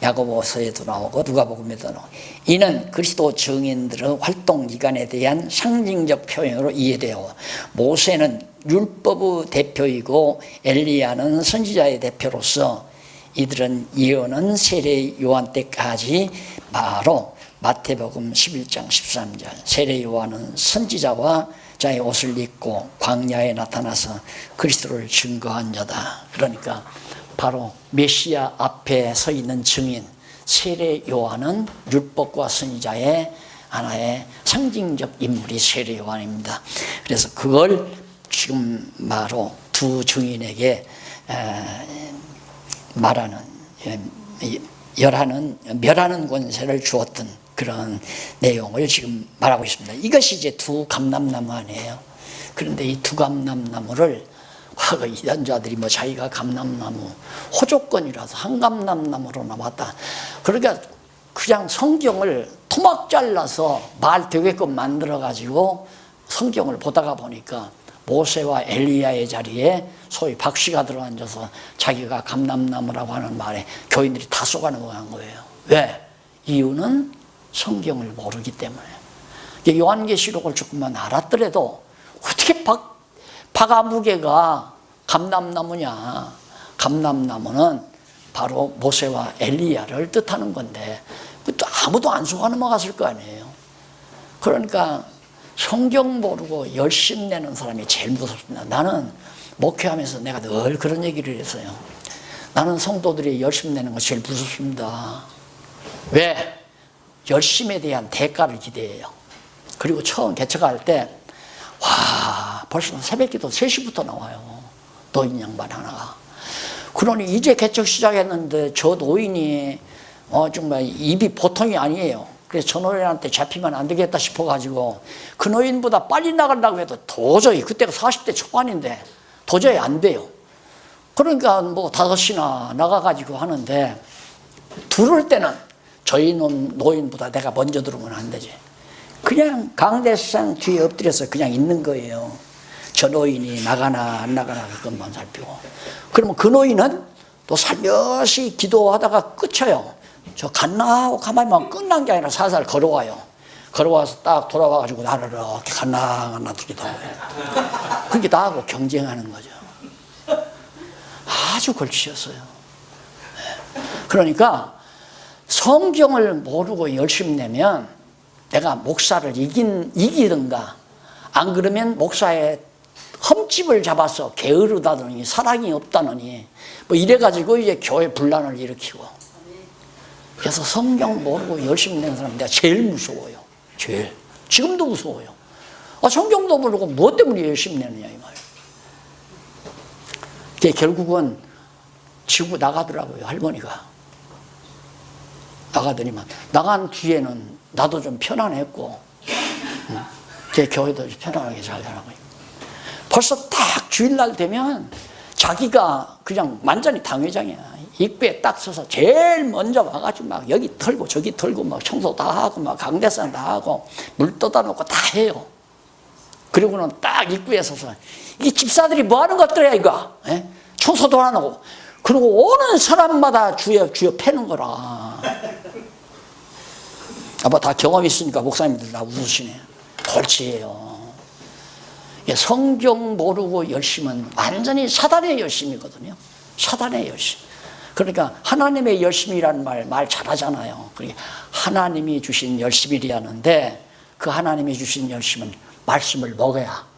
야고보서에도 나오고 누가복음에도 나오고 이는 그리스도 증인들의 활동 기간에 대한 상징적 표현으로 이해되어 모세는 율법의 대표이고 엘리야는 선지자의 대표로서 이들은 예언은 세례 요한 때까지 바로 마태복음 11장 13절 세례 요한은 선지자와 자의 옷을 입고 광야에 나타나서 그리스도를 증거한 자다. 그러니까 바로 메시아 앞에 서 있는 증인 세례 요한은 율법과 선지자의 하나의 상징적 인물이 세례 요한입니다. 그래서 그걸 지금 바로 두 증인에게 말하는 멸하는 권세를 주었던 그런 내용을 지금 말하고 있습니다. 이것이 이제 두 감람나무 아니에요. 그런데 이 두 감람나무를 과거 이단자들이 자기가 감람나무 호족권이라서 한 감람나무로 남았다. 그러니까 그냥 성경을 토막 잘라서 말 되게끔 만들어 가지고 성경을 보다가 보니까 모세와 엘리야의 자리에 소위 박씨가 들어앉아서 자기가 감람나무라고 하는 말에 교인들이 다 속아 넘어간 거예요. 왜? 이유는 성경을 모르기 때문에. 요한계시록을 조금만 알았더라도 어떻게 박아무개가 감람나무냐. 감람나무는 바로 모세와 엘리야를 뜻하는 건데 또 아무도 안 속아 넘어갔을 거 아니에요. 그러니까 성경 모르고 열심 내는 사람이 제일 무섭습니다. 나는 목회하면서 내가 늘 그런 얘기를 했어요. 나는 성도들이 열심 내는 거 제일 무섭습니다. 왜? 열심에 대한 대가를 기대해요. 그리고 처음 개척할 때 벌써 새벽기도 3시부터 나와요. 노인 양반 하나가. 그러니 이제 개척 시작했는데 저 노인이 정말 입이 보통이 아니에요. 그래서 저 노인한테 잡히면 안 되겠다 싶어가지고 그 노인보다 빨리 나가려고 해도 도저히 그때가 40대 초반인데 도저히 안 돼요. 그러니까 5시나 나가가지고 하는데 들을 때는 저희 노인보다 내가 먼저 들어오면 안 되지. 그냥 강대상 뒤에 엎드려서 그냥 있는 거예요. 저 노인이 나가나 안 나가나 그것만 살피고. 그러면 그 노인은 또 살며시 기도하다가 끝쳐요. 저 갔나 하고 가만히만 끝난 게 아니라 살살 걸어와요. 걸어와서 딱 돌아와가지고 나를 이렇게 갔나 기도해요. 그게 나하고 경쟁하는 거죠. 아주 걸치셨어요. 그러니까 성경을 모르고 열심히 내면 내가 목사를 이기든가 안 그러면 목사의 흠집을 잡아서 게으르다더니 사랑이 없다느니 뭐 이래가지고 이제 교회 분란을 일으키고. 그래서 성경 모르고 열심히 내는 사람 내가 제일 무서워요. 제일. 지금도 무서워요. 성경도 모르고 무엇 때문에 열심히 내느냐 이 말이에요. 결국은 지고 나가더라고요. 할머니가. 나가더니만 나간 뒤에는 나도 좀 편안했고 제 교회도 편안하게 잘 가라고요. 벌써 딱 주일날 되면 자기가 그냥 완전히 당회장이야. 입구에 딱 서서 제일 먼저 와가지고 막 여기 털고 저기 털고 막 청소 다 하고 막 강대상 다 하고 물 떠다 놓고 다 해요. 그리고는 딱 입구에 서서 이 집사들이 뭐 하는 것들이야 이거. 에? 청소도 안 하고. 그리고 오는 사람마다 주여 패는 거라. 아마 다 경험이 있으니까 목사님들 다 웃으시네. 골치예요. 성경 모르고 열심은 완전히 사단의 열심이거든요. 사단의 열심. 그러니까 하나님의 열심이라는 말 잘하잖아요. 그러니까 하나님이 주신 열심이라는데 그 하나님이 주신 열심은 말씀을 먹어야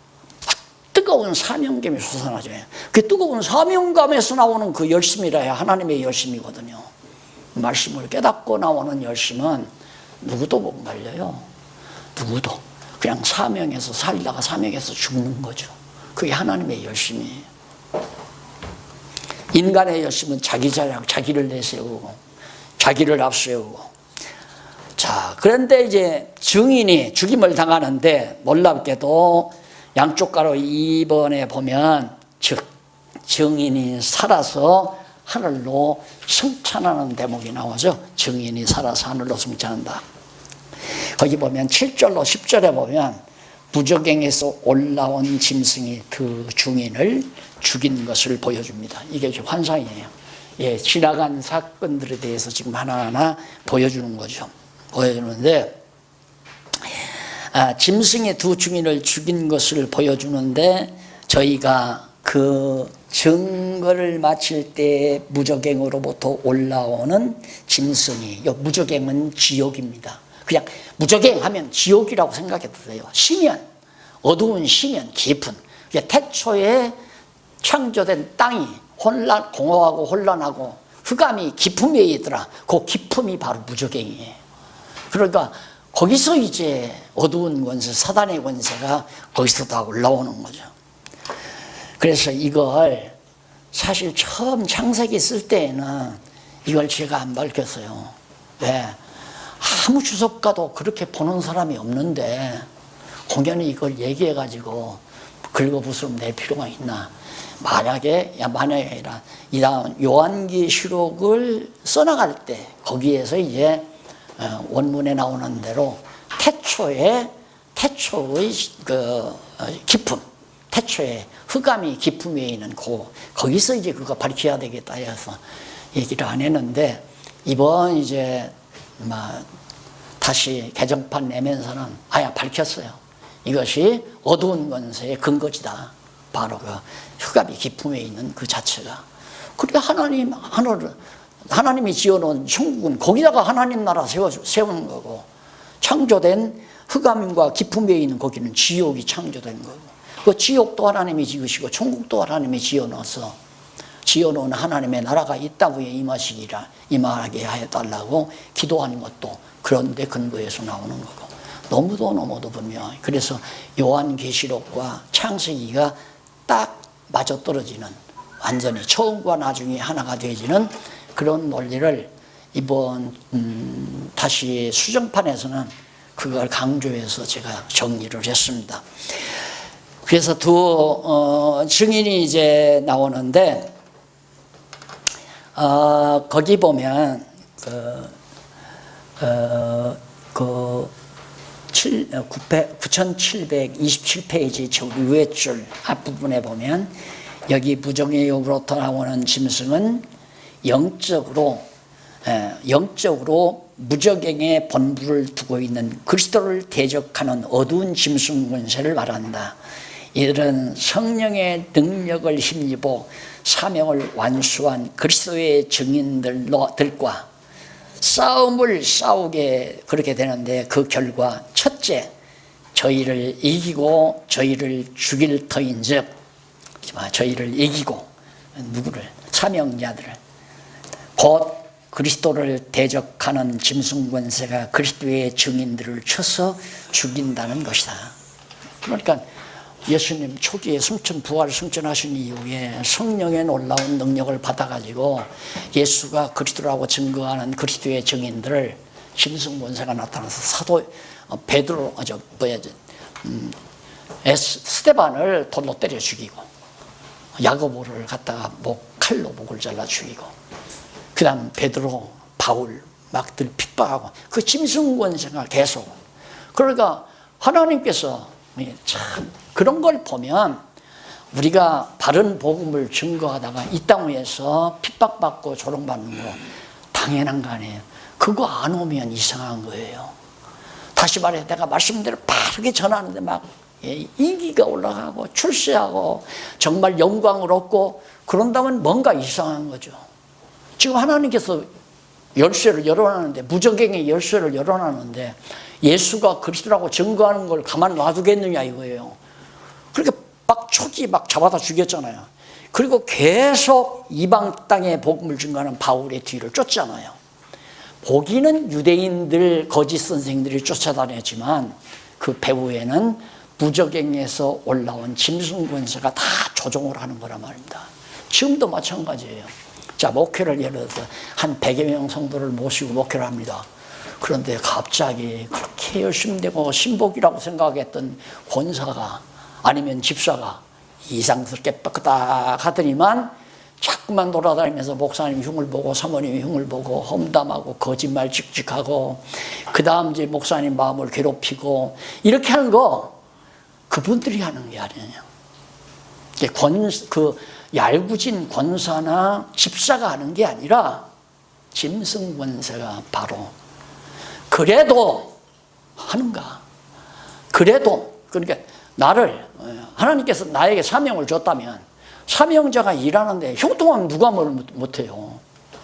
뜨거운 사명감이 솟아나죠. 그 뜨거운 사명감에서 나오는 그 열심이라야 하나님의 열심이거든요. 말씀을 깨닫고 나오는 열심은 누구도 못 말려요. 누구도. 그냥 사명에서 살다가 사명에서 죽는 거죠. 그게 하나님의 열심이에요. 인간의 열심은 자기 자랑, 자기를 내세우고 자기를 앞세우고. 자, 그런데 이제 증인이 죽임을 당하는데 놀랍게도 양쪽 가로 2번에 보면 즉 증인이 살아서 하늘로 승천하는 대목이 나오죠. 증인이 살아서 하늘로 승천한다. 거기 보면 7절로 10절에 보면 무저갱에서 올라온 짐승이 그 증인을 죽인 것을 보여줍니다. 이게 환상이에요. 지나간 사건들에 대해서 지금 하나하나 보여주는 거죠. 보여주는데 짐승의 두 증인을 죽인 것을 보여주는데 저희가 그 증거를 마칠 때 무저갱으로부터 올라오는 짐승이, 무저갱은 지옥입니다. 그냥 무저갱하면 지옥이라고 생각해도 돼요. 심연, 어두운 심연, 깊은. 태초에 창조된 땅이 공허하고 혼란하고 흑암이 깊음에 있더라. 그 깊음이 바로 무저갱이에요. 그러니까 거기서 이제 어두운 권세, 사단의 권세가 거기서 다 올라오는 거죠. 그래서 이걸 사실 처음 창세기 쓸 때에는 이걸 제가 안 밝혔어요. 왜? 아무 주석가도 그렇게 보는 사람이 없는데 공연히 이걸 얘기해가지고 긁어부스럼 낼 필요가 있나. 만약에 아니라 이 다음 요한계시록을 써나갈 때 거기에서 이제 원문에 나오는 대로 태초의 그 깊음, 태초의 흑암이 깊음에 있는 거기서 이제 그거 밝혀야 되겠다 해서 얘기를 안 했는데 이번 이제 다시 개정판 내면서는 밝혔어요. 이것이 어두운 권세의 근거지다. 바로 그 흑암이 깊음에 있는 그 자체가. 그러니까 하나님이 지어놓은 천국은 거기다가 하나님 나라 세우는 거고, 창조된 흑암과 깊음에 있는 거기는 지옥이 창조된 거고, 그 지옥도 하나님이 지으시고 천국도 하나님이 지어놓은 하나님의 나라가 이 땅 위에 임하게 해달라고 기도하는 것도 그런 데 근거에서 나오는 거고, 너무도 분명해요. 그래서 요한계시록과 창세기가 딱 맞아떨어지는, 완전히 처음과 나중에 하나가 되어지는 그런 논리를 이번 다시 수정판에서는 그걸 강조해서 제가 정리를 했습니다. 그래서 두 증인이 이제 나오는데 거기 보면 9727페이지 저 위에 줄 앞부분에 보면 여기 무정의역으로부터 나오는 짐승은 영적으로 무저갱의 본부를 두고 있는 그리스도를 대적하는 어두운 짐승 권세를 말한다. 이들은 성령의 능력을 힘입어 사명을 완수한 그리스도의 증인들과 싸움을 싸우게 그렇게 되는데, 그 결과 첫째, 저희를 이기고 저희를 죽일 터인즉, 저희를 이기고, 누구를? 사명자들을. 곧 그리스도를 대적하는 짐승 권세가 그리스도의 증인들을 쳐서 죽인다는 것이다. 그러니까 예수님 초기에 부활 승천하신 이후에 성령의 놀라운 능력을 받아가지고 예수가 그리스도라고 증거하는 그리스도의 증인들을, 짐승 권세가 나타나서 사도 베드로, 스데반을 돌로 때려 죽이고, 야고보를 갖다가 칼로 목을 잘라 죽이고, 그 다음 베드로, 바울 막들 핍박하고, 그 짐승 권세가 계속. 그러니까 하나님께서 참 그런 걸 보면 우리가 바른 복음을 증거하다가 이 땅 위에서 핍박받고 조롱받는 거 당연한 거 아니에요. 그거 안 오면 이상한 거예요. 다시 말해, 내가 말씀대로 바르게 전하는데 막 인기가 올라가고 출세하고 정말 영광을 얻고 그런다면 뭔가 이상한 거죠. 지금 하나님께서 열쇠를 열어놨는데, 무적행의 열쇠를 열어놨는데 예수가 그리스도라고 증거하는 걸 가만 놔두겠느냐 이거예요. 그렇게 막 초기 막 잡아다 죽였잖아요. 그리고 계속 이방 땅에 복음을 증거하는 바울의 뒤를 쫓잖아요. 보기는 유대인들, 거짓 선생들이 쫓아다녔지만 그 배후에는 무적행에서 올라온 짐승 권세가 다 조종을 하는 거란 말입니다. 지금도 마찬가지예요. 자, 목회를 예를 들어서 한 100여 명 성도를 모시고 목회를 합니다. 그런데 갑자기 그렇게 열심히 되고 신복이라고 생각했던 권사가 아니면 집사가 이상스럽게 빡딱 하더니만 자꾸만 돌아다니면서 목사님 흉을 보고 사모님 흉을 보고 험담하고 거짓말 찍찍하고, 그 다음 이제 목사님 마음을 괴롭히고, 이렇게 하는 거 그분들이 하는 게 아니에요. 그 얄궂은 권사나 집사가 하는 게 아니라 짐승 권세가 바로. 그래도 하는가? 그래도, 그러니까 나를, 하나님께서 나에게 사명을 줬다면 사명자가 일하는데 형통하면 누가 뭘 못해요.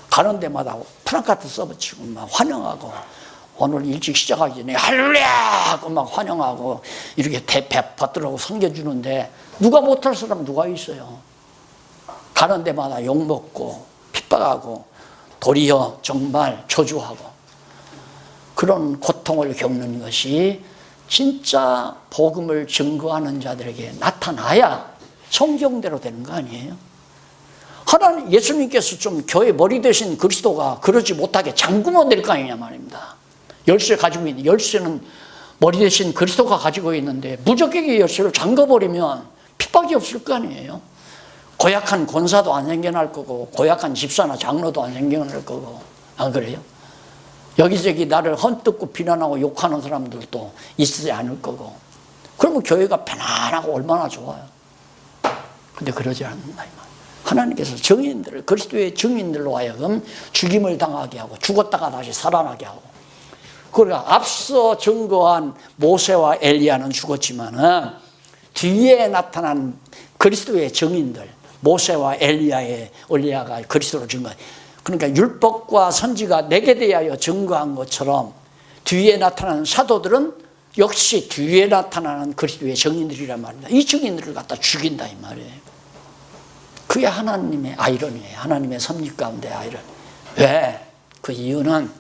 가는 데마다 프랑카트 써붙이고 막 환영하고, 오늘 일찍 시작하기 전에 할렐루야 하고 막 환영하고 이렇게 대패 받들라고 섬겨주는데 누가 못할 사람 누가 있어요. 가는 데마다 욕먹고 핍박하고 도리어 정말 저주하고 그런 고통을 겪는 것이 진짜 복음을 증거하는 자들에게 나타나야 성경대로 되는 거 아니에요? 하나님, 예수님께서 좀 교회 머리 되신 그리스도가 그러지 못하게 잠그면 될 거 아니냐 말입니다. 열쇠 가지고 있는, 열쇠는 머리 되신 그리스도가 가지고 있는데 무적행의 열쇠를 잠궈버리면 핍박이 없을 거 아니에요? 고약한 권사도 안 생겨날 거고, 고약한 집사나 장로도 안 생겨날 거고, 안 그래요? 여기저기 나를 헛듣고 비난하고 욕하는 사람들도 있지 않을 거고, 그러면 교회가 편안하고 얼마나 좋아요. 근데 그러지 않는다. 하나님께서 증인들을, 그리스도의 증인들로 하여금 죽임을 당하게 하고 죽었다가 다시 살아나게 하고, 그러니까 앞서 증거한 모세와 엘리야는 죽었지만은 뒤에 나타난 그리스도의 증인들, 모세와 엘리야가 그리스도로 증거, 그러니까 율법과 선지가 내게 대하여 증거한 것처럼 뒤에 나타나는 사도들은 역시 뒤에 나타나는 그리스도의 증인들이란 말입니다. 이 증인들을 갖다 죽인다 이 말이에요. 그게 하나님의 아이러니예요. 하나님의 섭리 가운데 아이러니. 왜? 그 이유는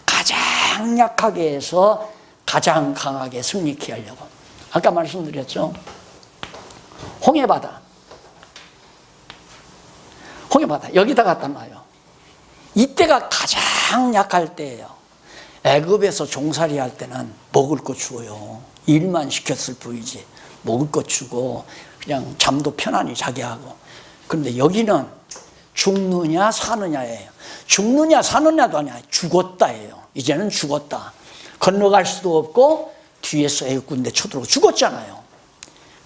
가장 약하게 해서 가장 강하게 승리케 하려고. 아까 말씀드렸죠. 홍해바다 여기다 갖다 놔요. 이때가 가장 약할 때예요. 애굽에서 종살이 할 때는 먹을 거 주어요. 일만 시켰을 뿐이지 먹을 거 주고 그냥 잠도 편안히 자게 하고. 그런데 여기는 죽느냐 사느냐예요. 죽느냐 사느냐도 아니야. 죽었다예요. 이제는 죽었다. 건너갈 수도 없고 뒤에서 애국군대 쳐들어오고 죽었잖아요.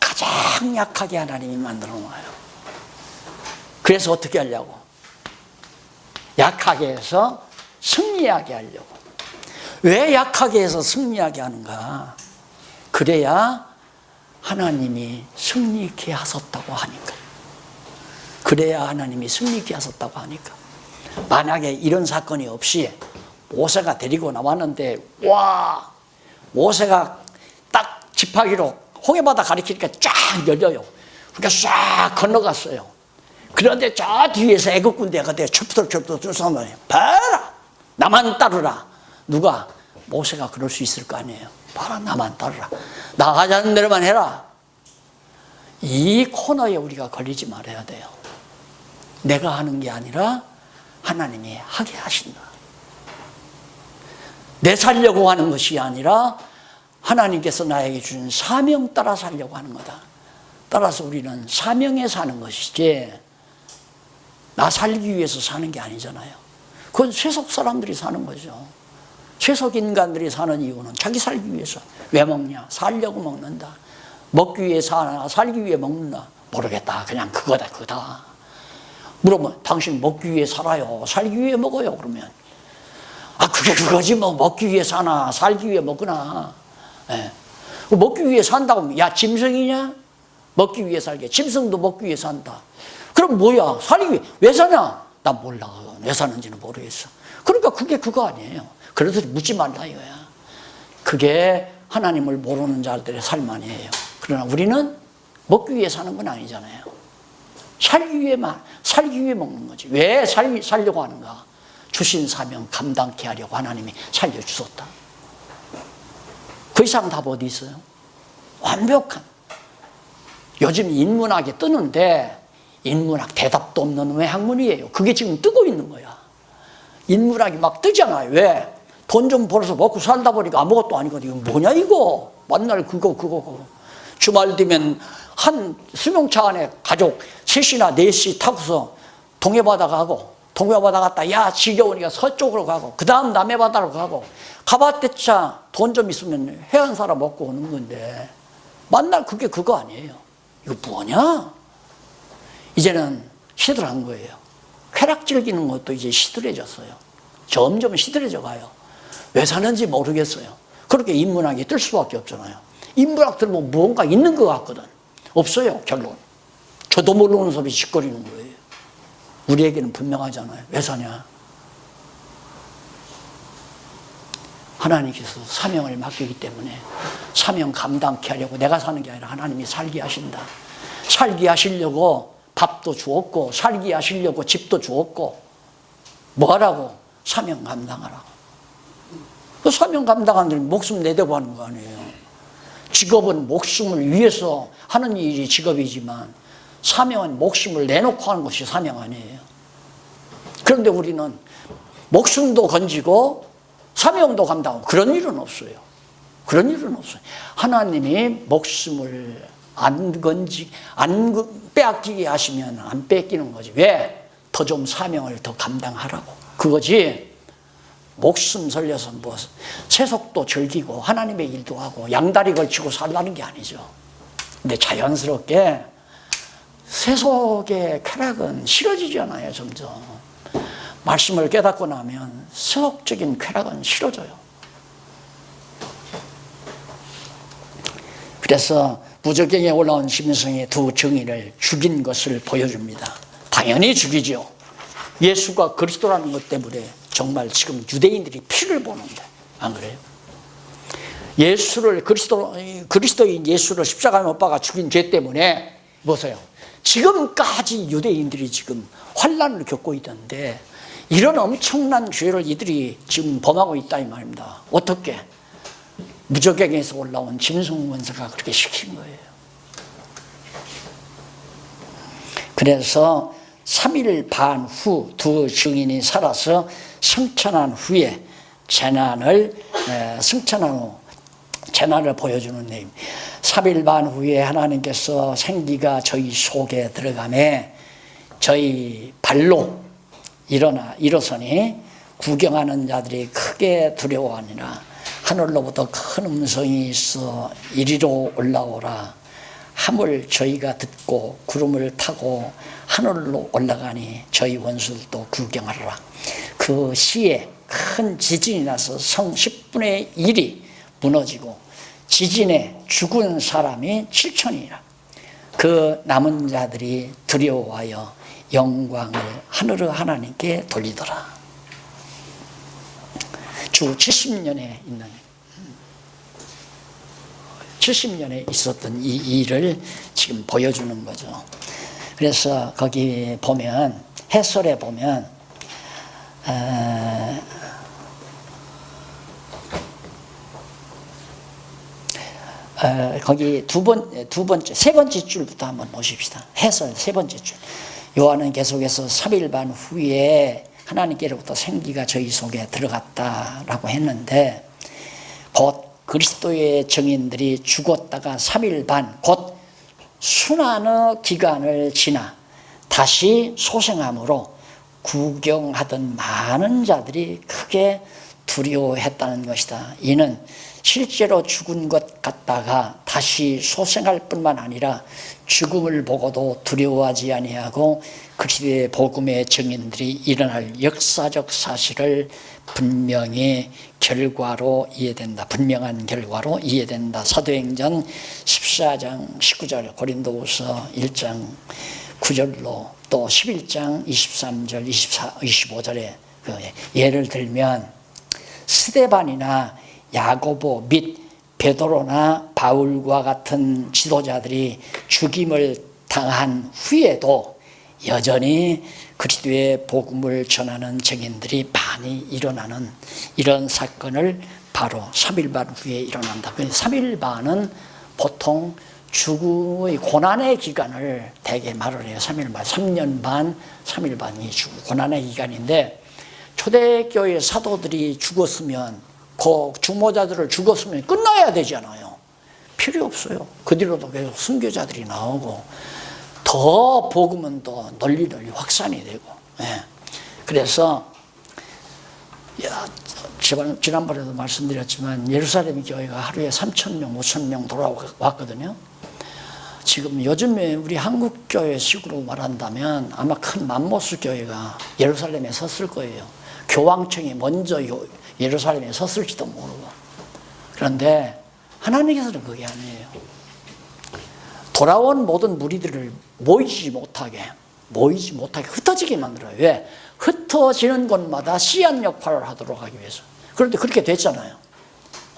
가장 약하게 하나님이 만들어 놔요. 그래서 어떻게 하려고? 약하게 해서 승리하게 하려고. 왜 약하게 해서 승리하게 하는가? 그래야 하나님이 승리케 하셨다고 하니까. 그래야 하나님이 승리케 하셨다고 하니까. 만약에 이런 사건이 없이 모세가 데리고 나왔는데, 와, 모세가 딱 지팡이로 홍해바다 가리키니까 쫙 열려요. 그러니까 쫙 건너갔어요. 그런데 저 뒤에서 애국 군대가 첩떡 쫓아오면, 봐라, 나만 따르라. 누가? 모세가 그럴 수 있을 거 아니에요. 봐라, 나만 따르라. 나가자는 대로만 해라. 이 코너에 우리가 걸리지 말아야 돼요. 내가 하는 게 아니라 하나님이 하게 하신다. 내 살려고 하는 것이 아니라 하나님께서 나에게 주신 사명 따라 살려고 하는 거다. 따라서 우리는 사명에 사는 것이지 나 살기 위해서 사는 게 아니잖아요. 그건 세속 사람들이 사는 거죠. 세속 인간들이 사는 이유는 자기 살기 위해서. 왜 먹냐? 살려고 먹는다. 먹기 위해 사나 살기 위해 먹는다. 모르겠다. 그냥 그거다, 그거다. 물어보면 당신 먹기 위해 살아요? 살기 위해 먹어요? 그러면 그게 그거지 뭐. 먹기 위해 사나 살기 위해 먹구나. 예. 먹기 위해 산다고 하면 야, 짐승이냐? 먹기 위해 살게. 짐승도 먹기 위해 산다. 그럼 뭐야? 살기 위해. 왜 사냐? 나 몰라. 왜 사는지는 모르겠어. 그러니까 그게 그거 아니에요. 그래서 묻지 말라 이거야. 그게 하나님을 모르는 자들의 삶 아니에요. 그러나 우리는 먹기 위해 사는 건 아니잖아요. 살기 위해 먹는 거지. 왜 살려고 하는가? 주신 사명 감당케 하려고 하나님이 살려주셨다. 그 이상 답 어디 있어요? 완벽한. 요즘 인문학이 뜨는데 인문학 대답도 없는 왜 학문이에요. 그게 지금 뜨고 있는 거야. 인문학이 막 뜨잖아요. 왜? 돈 좀 벌어서 먹고 살다 보니까 아무것도 아니거든요. 이거 뭐냐 이거. 맨날 그거. 주말 되면 한 승용차 안에 가족 셋이나 넷이 타고서 동해바다 가고, 동해바다 갔다 야 지겨우니까 서쪽으로 가고, 그 다음 남해바다로 가고, 가봤대차 돈 좀 있으면 해안 살아 먹고 오는 건데 맨날 그게 그거 아니에요. 이거 뭐냐? 이제는 시들한 거예요. 쾌락 즐기는 것도 이제 시들해졌어요. 점점 시들해져 가요. 왜 사는지 모르겠어요. 그렇게 인문학이 뜰 수밖에 없잖아요. 인문학 들으면 뭔가 있는 것 같거든. 없어요, 결론. 저도 모르는 소리 짓거리는 거예요. 우리에게는 분명하잖아요. 왜 사냐? 하나님께서 사명을 맡기기 때문에 사명 감당케 하려고 내가 사는 게 아니라 하나님이 살게 하신다. 살게 하시려고 밥도 주었고, 살게 하시려고 집도 주었고, 뭐 하라고? 사명 감당하라고. 그 사명 감당하는 일은 목숨 내대고 하는 거 아니에요. 직업은 목숨을 위해서 하는 일이 직업이지만 사명은 목숨을 내놓고 하는 것이 사명 아니에요. 그런데 우리는 목숨도 건지고 사명도 감당하고 그런 일은 없어요. 그런 일은 없어요. 하나님이 목숨을 안 빼앗기게 하시면 안 뺏기는 거지. 왜? 더 좀 사명을 더 감당하라고. 그거지. 목숨 살려서 뭐 세속도 즐기고 하나님의 일도 하고 양다리 걸치고 살라는 게 아니죠. 근데 자연스럽게 세속의 쾌락은 싫어지잖아요. 점점 말씀을 깨닫고 나면 세속적인 쾌락은 싫어져요. 그래서 무적경에 올라온 짐승의 두 증인을 죽인 것을 보여줍니다. 당연히 죽이죠. 예수가 그리스도라는 것 때문에 정말 지금 유대인들이 피를 보는데, 안 그래요? 예수를 그리스도인 예수를 십자가에 못 박아 죽인 죄 때문에 보세요. 지금까지 유대인들이 지금 환난을 겪고 있던데 이런 엄청난 죄를 이들이 지금 범하고 있다 이 말입니다. 어떻게? 무적경에서 올라온 짐승 원사가 그렇게 시킨 거예요. 그래서 3일 반 후 두 증인이 살아서 승천한 후에 재난을 보여주는 내용. 3일 반 후에 하나님께서 생기가 저희 속에 들어가매 저희 발로 일어서니 구경하는 자들이 크게 두려워하니라. 하늘로부터 큰 음성이 있어 이리로 올라오라. 함을 저희가 듣고 구름을 타고 하늘로 올라가니 저희 원수들도 구경하라. 그 시에 큰 지진이 나서 성 10분의 1이 무너지고 지진에 죽은 사람이 7천이라. 그 남은 자들이 두려워하여 영광을 하늘의 하나님께 돌리더라. 주 70년에 있는 70년에 있었던 이 일을 지금 보여주는 거죠. 그래서 거기 보면 해설에 보면 거기 세 번째 줄부터 한번 보십시다. 해설 세 번째 줄. 요한은 계속해서 3일 반 후에 하나님께로부터 생기가 저희 속에 들어갔다라고 했는데, 곧 그리스도의 증인들이 죽었다가 3일 반, 곧 순환의 기간을 지나 다시 소생함으로 구경하던 많은 자들이 크게 두려워했다는 것이다. 이는 실제로 죽은 것 같다가 다시 소생할 뿐만 아니라 죽음을 보고도 두려워하지 아니하고 그리스도의 복음의 증인들이 일어날 역사적 사실을 분명한 결과로 이해된다. 사도행전 14장 19절, 고린도후서 1장 9절로 또 11장 23절, 25절에 예를 들면 스데반이나 야고보 및 베드로나 바울과 같은 지도자들이 죽임을 당한 후에도 여전히 그리스도의 복음을 전하는 증인들이 많이 일어나는 이런 사건을 바로 3일 반 후에 일어난다. 3일 반은 보통 죽음의 고난의 기간을 대개 말을 해요. 3일 반, 3년 반, 3일 반이 고난의 기간인데, 초대교회 사도들이 죽었으면, 그 주모자들을 죽었으면 끝나야 되잖아요. 필요 없어요. 그 뒤로도 계속 순교자들이 나오고 더 복음은 더 널리 확산이 되고. 그래서 지난번에도 말씀드렸지만 예루살렘 교회가 하루에 3,000명, 5,000명 돌아왔거든요. 지금 요즘에 우리 한국 교회식으로 말한다면 아마 큰 맘모스 교회가 예루살렘에 섰을 거예요. 교황청이 먼저 예루살렘에 섰을지도 모르고. 그런데 하나님께서는 그게 아니에요. 돌아온 모든 무리들을 모이지 못하게 흩어지게 만들어요. 왜? 흩어지는 곳마다 씨앗 역할을 하도록 하기 위해서. 그런데 그렇게 됐잖아요.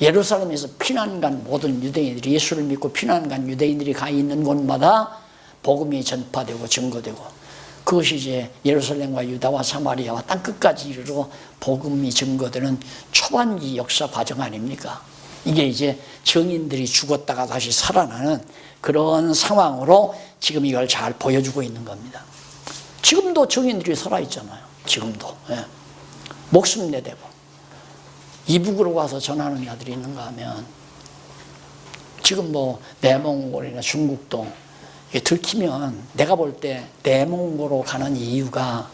예루살렘에서 피난 간 모든 유대인들이, 예수를 믿고 피난 간 유대인들이 가 있는 곳마다 복음이 전파되고 증거되고, 그것이 이제 예루살렘과 유다와 사마리아와 땅끝까지 이르러 복음이 증거되는 초반기 역사 과정 아닙니까? 이게 이제 증인들이 죽었다가 다시 살아나는 그런 상황으로 지금 이걸 잘 보여주고 있는 겁니다. 지금도 증인들이 살아있잖아요. 지금도. 목숨 내대고 이북으로 가서 전하는 자들이 있는가 하면, 지금 뭐 내몽골이나 중국도 이게 들키면 내가 볼 때 내몽골로 가는 이유가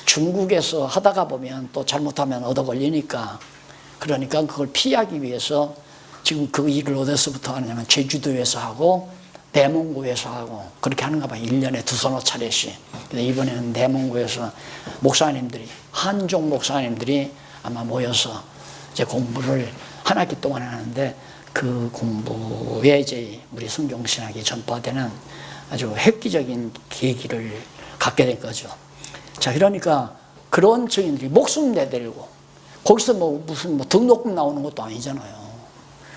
중국에서 하다가 보면 또 잘못하면 얻어 걸리니까, 그러니까 그걸 피하기 위해서 지금 그 일을 어디서부터 하느냐면 제주도에서 하고 내몽고에서 하고 그렇게 하는가 봐요. 1년에 두서너 차례씩. 이번에는 내몽고에서 목사님들이, 한종 목사님들이 아마 모여서 이제 공부를 한 학기 동안 하는데, 그 공부에 이제 우리 성경신학이 전파되는 아주 획기적인 계기를 갖게 된 거죠. 자, 그러니까 그런 증인들이 목숨 내들고, 거기서 무슨 등록금 나오는 것도 아니잖아요.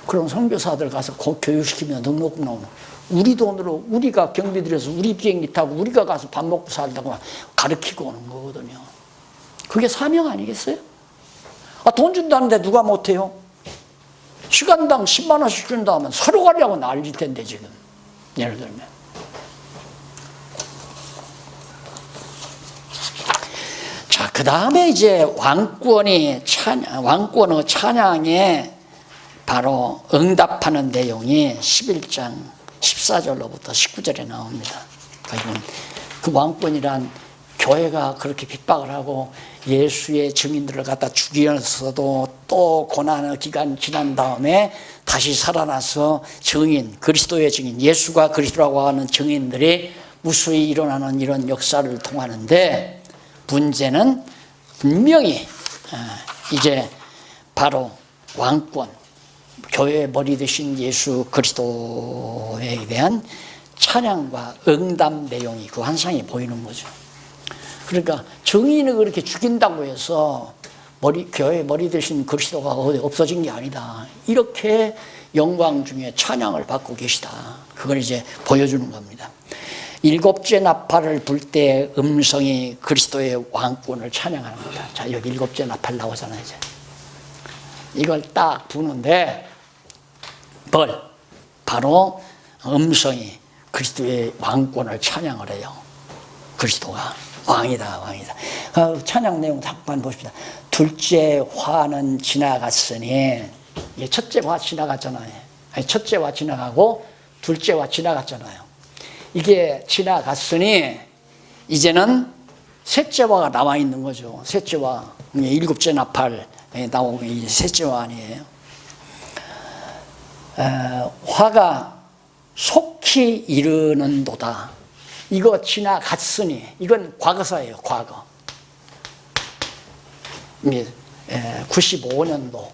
그런 선교사들 가서 교육시키면 등록금 나오는, 우리 돈으로 우리가 경비 들여서 우리 비행기 타고 우리가 가서 밥 먹고 살다고 가르치고 오는 거거든요. 그게 사명 아니겠어요? 돈 준다는데 누가 못해요? 시간당 10만 원씩 준다 하면 서로 가려고 난릴 텐데 지금. 예를 들면. 자, 그 다음에 이제 왕권의 찬양에 바로 응답하는 내용이 11장 14절로부터 19절에 나옵니다. 그 왕권이란 교회가 그렇게 핍박을 하고 예수의 증인들을 갖다 죽이면서도 또 고난의 기간 지난 다음에 다시 살아나서 증인, 그리스도의 증인, 예수가 그리스도라고 하는 증인들이 무수히 일어나는 이런 역사를 통하는데, 문제는 분명히 이제 바로 왕권, 교회의 머리 되신 예수 그리스도에 대한 찬양과 응답 내용이 그 환상이 보이는 거죠. 그러니까 정의는 그렇게 죽인다고 해서 교회의 머리 되신 그리스도가 어디 없어진 게 아니다. 이렇게 영광 중에 찬양을 받고 계시다. 그걸 이제 보여주는 겁니다. 일곱째 나팔을 불 때 음성이 그리스도의 왕권을 찬양하는 거다. 자, 여기 일곱째 나팔 나오잖아요. 이제 이걸 딱 부는데 바로 음성이 그리스도의 왕권을 찬양을 해요. 그리스도가 왕이다. 찬양 내용 잠깐 보십시다. 둘째 화는 지나갔으니, 첫째 화 지나갔잖아요. 첫째 화 지나가고 둘째 화 지나갔잖아요. 이게 지나갔으니 이제는 셋째 화가 남아 있는 거죠. 셋째 화, 일곱째 나팔 나오고 이제 셋째 화 아니에요. 화가 속히 이르는도다. 이거 지나갔으니, 이건 과거사예요. 과거. 95년도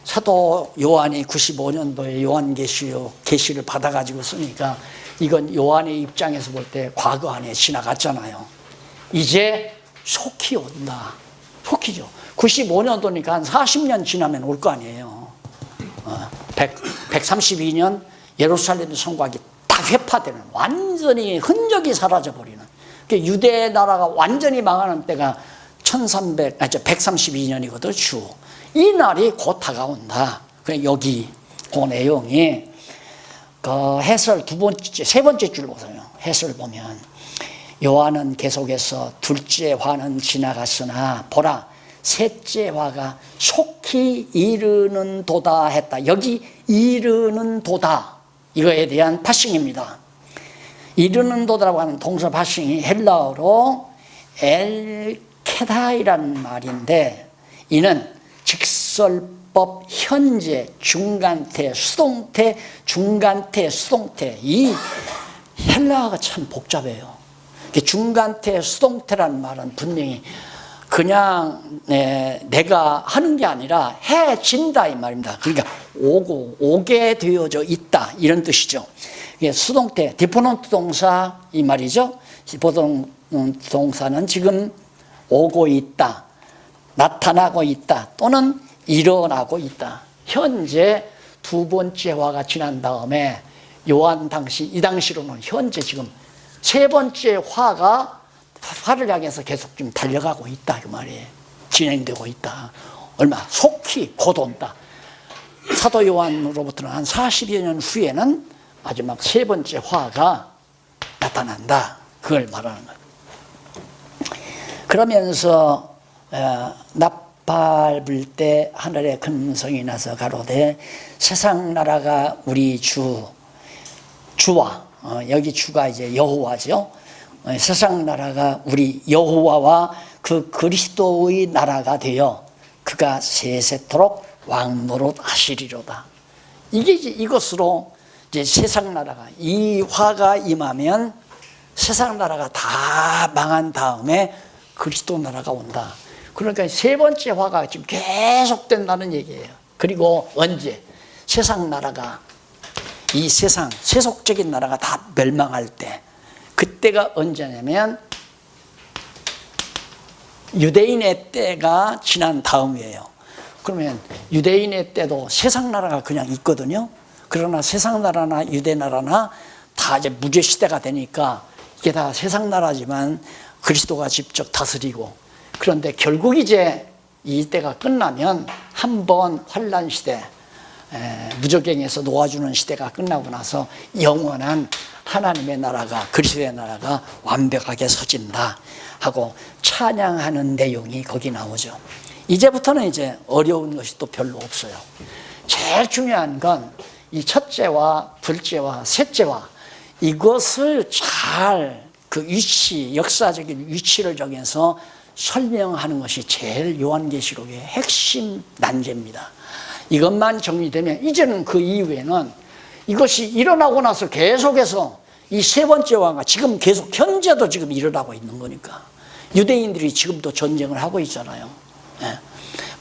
사도 요한이 95년도에 요한계시를 받아가지고 쓰니까 이건 요한의 입장에서 볼 때 과거 안에 지나갔잖아요. 이제 속히 온다. 속히죠. 95년도니까 한 40년 지나면 올 거 아니에요. 132년 예루살렘 성곽이 다 회파되는, 완전히 흔적이 사라져버리는, 유대 나라가 완전히 망하는 때가 132년이거든, 주. 이 날이 곧 다가온다. 여기 그 내용이 그 해설 세 번째 줄 보세요. 해설 보면 요한은 계속해서 둘째 화는 지나갔으나 보라 셋째 화가 속히 이르는 도다 했다. 여기 이르는 도다, 이거에 대한 파싱입니다. 이르는 도다라고 하는 동사 파싱이 헬라어로 엘케다이라는 말인데, 이는 직설법, 현재, 중간태, 수동태, 중간태, 수동태. 이 헬라어가 참 복잡해요. 중간태, 수동태라는 말은 분명히 그냥 내가 하는 게 아니라 해진다 이 말입니다. 그러니까 오게 되어져 있다, 이런 뜻이죠. 수동태, 디포넌트 동사 이 말이죠. 디포넌트 동사는 지금 오고 있다, 나타나고 있다, 또는 일어나고 있다. 현재 두 번째 화가 지난 다음에 요한 당시, 이 당시로는 현재 지금 세 번째 화가 화를 향해서 계속 좀 달려가고 있다, 그 말이에요. 진행되고 있다. 얼마 속히 곧 온다. 사도 요한으로부터는 한 40여 년 후에는 마지막 세 번째 화가 나타난다. 그걸 말하는 거예요. 그러면서 나팔 불 때 하늘에 큰 음성이 나서 가로되 세상 나라가 우리 주와 여기 주가 이제 여호와죠. 세상 나라가 우리 여호와와 그 그리스도의 나라가 되어 그가 세세토록 왕노릇 하시리로다. 이것으로 이제 세상 나라가, 이 화가 임하면 세상 나라가 다 망한 다음에 그리스도 나라가 온다. 그러니까 세 번째 화가 지금 계속된다는 얘기예요. 그리고 언제 세상 나라가, 이 세상 세속적인 나라가 다 멸망할 때, 그때가 언제냐면 유대인의 때가 지난 다음이에요. 그러면 유대인의 때도 세상 나라가 그냥 있거든요. 그러나 세상 나라나 유대 나라나 다 이제 무죄 시대가 되니까 이게 다 세상 나라지만 그리스도가 직접 다스리고, 그런데 결국 이제 이 때가 끝나면 한번 환란 시대, 무적행에서 놓아주는 시대가 끝나고 나서 영원한 하나님의 나라가, 그리스도의 나라가 완벽하게 서진다 하고 찬양하는 내용이 거기 나오죠. 이제부터는 이제 어려운 것이 또 별로 없어요. 제일 중요한 건 이 첫째와 둘째와 셋째와 이것을 잘 그 위치, 역사적인 위치를 정해서 설명하는 것이 제일 요한계시록의 핵심 난제입니다. 이것만 정리되면 이제는 그 이후에는 이것이 일어나고 나서 계속해서 이 세 번째 왕가 지금 계속 현재도 지금 일어나고 있는 거니까 유대인들이 지금도 전쟁을 하고 있잖아요.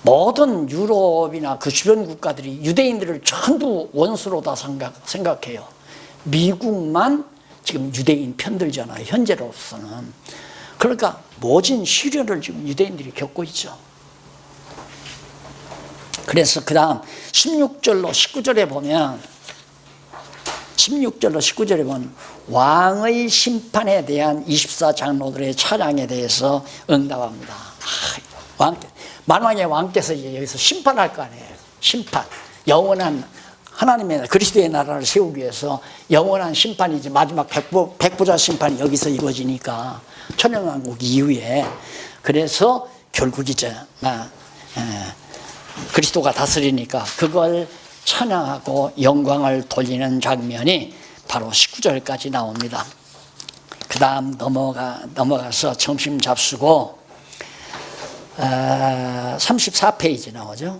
모든 유럽이나 그 주변 국가들이 유대인들을 전부 원수로 다 생각해요. 미국만 지금 유대인 편들잖아요. 현재로서는. 그러니까 모진 시련을 지금 유대인들이 겪고 있죠. 그래서 그 다음 16절로 19절에 보면 16절로 19절에 보면 왕의 심판에 대한 24장로들의 찬양에 대해서 응답합니다. 만왕의 왕께서 이제 여기서 심판할 거 아니에요. 심판. 영원한 하나님의 그리스도의 나라를 세우기 위해서 영원한 심판이지, 마지막 백부자 심판이 여기서 이루어지니까 천년왕국 이후에. 그래서 결국 이제 그리스도가 다스리니까 그걸 찬양하고 영광을 돌리는 장면이 바로 19절까지 나옵니다. 그 다음 넘어가서 점심 잡수고 34페이지 나오죠.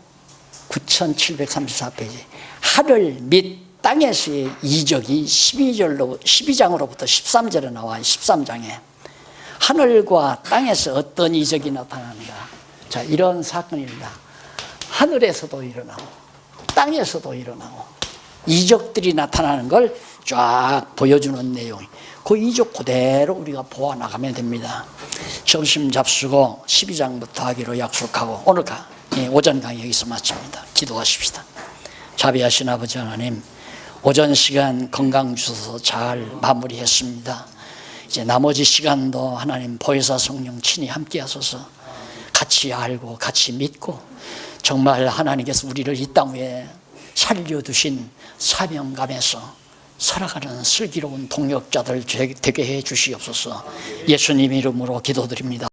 9734페이지. 하늘 및 땅에서의 이적이 12장으로부터 13절에 나와요. 13장에. 하늘과 땅에서 어떤 이적이 나타나는가. 자, 이런 사건입니다. 하늘에서도 일어나고 땅에서도 일어나고 이적들이 나타나는 걸 쫙 보여주는 내용. 그 이적 그대로 우리가 보아나가면 됩니다. 점심 잡수고 12장부터 하기로 약속하고 오늘 오전 강의 여기서 마칩니다. 기도하십시다. 자비하신 아버지 하나님, 오전 시간 건강 주셔서 잘 마무리했습니다. 이제 나머지 시간도 하나님 보혜사 성령 친히 함께 하소서 같이 알고 같이 믿고 정말 하나님께서 우리를 이 땅 위에 살려두신 사명감에서 살아가는 슬기로운 동역자들 되게 해 주시옵소서. 예수님 이름으로 기도드립니다.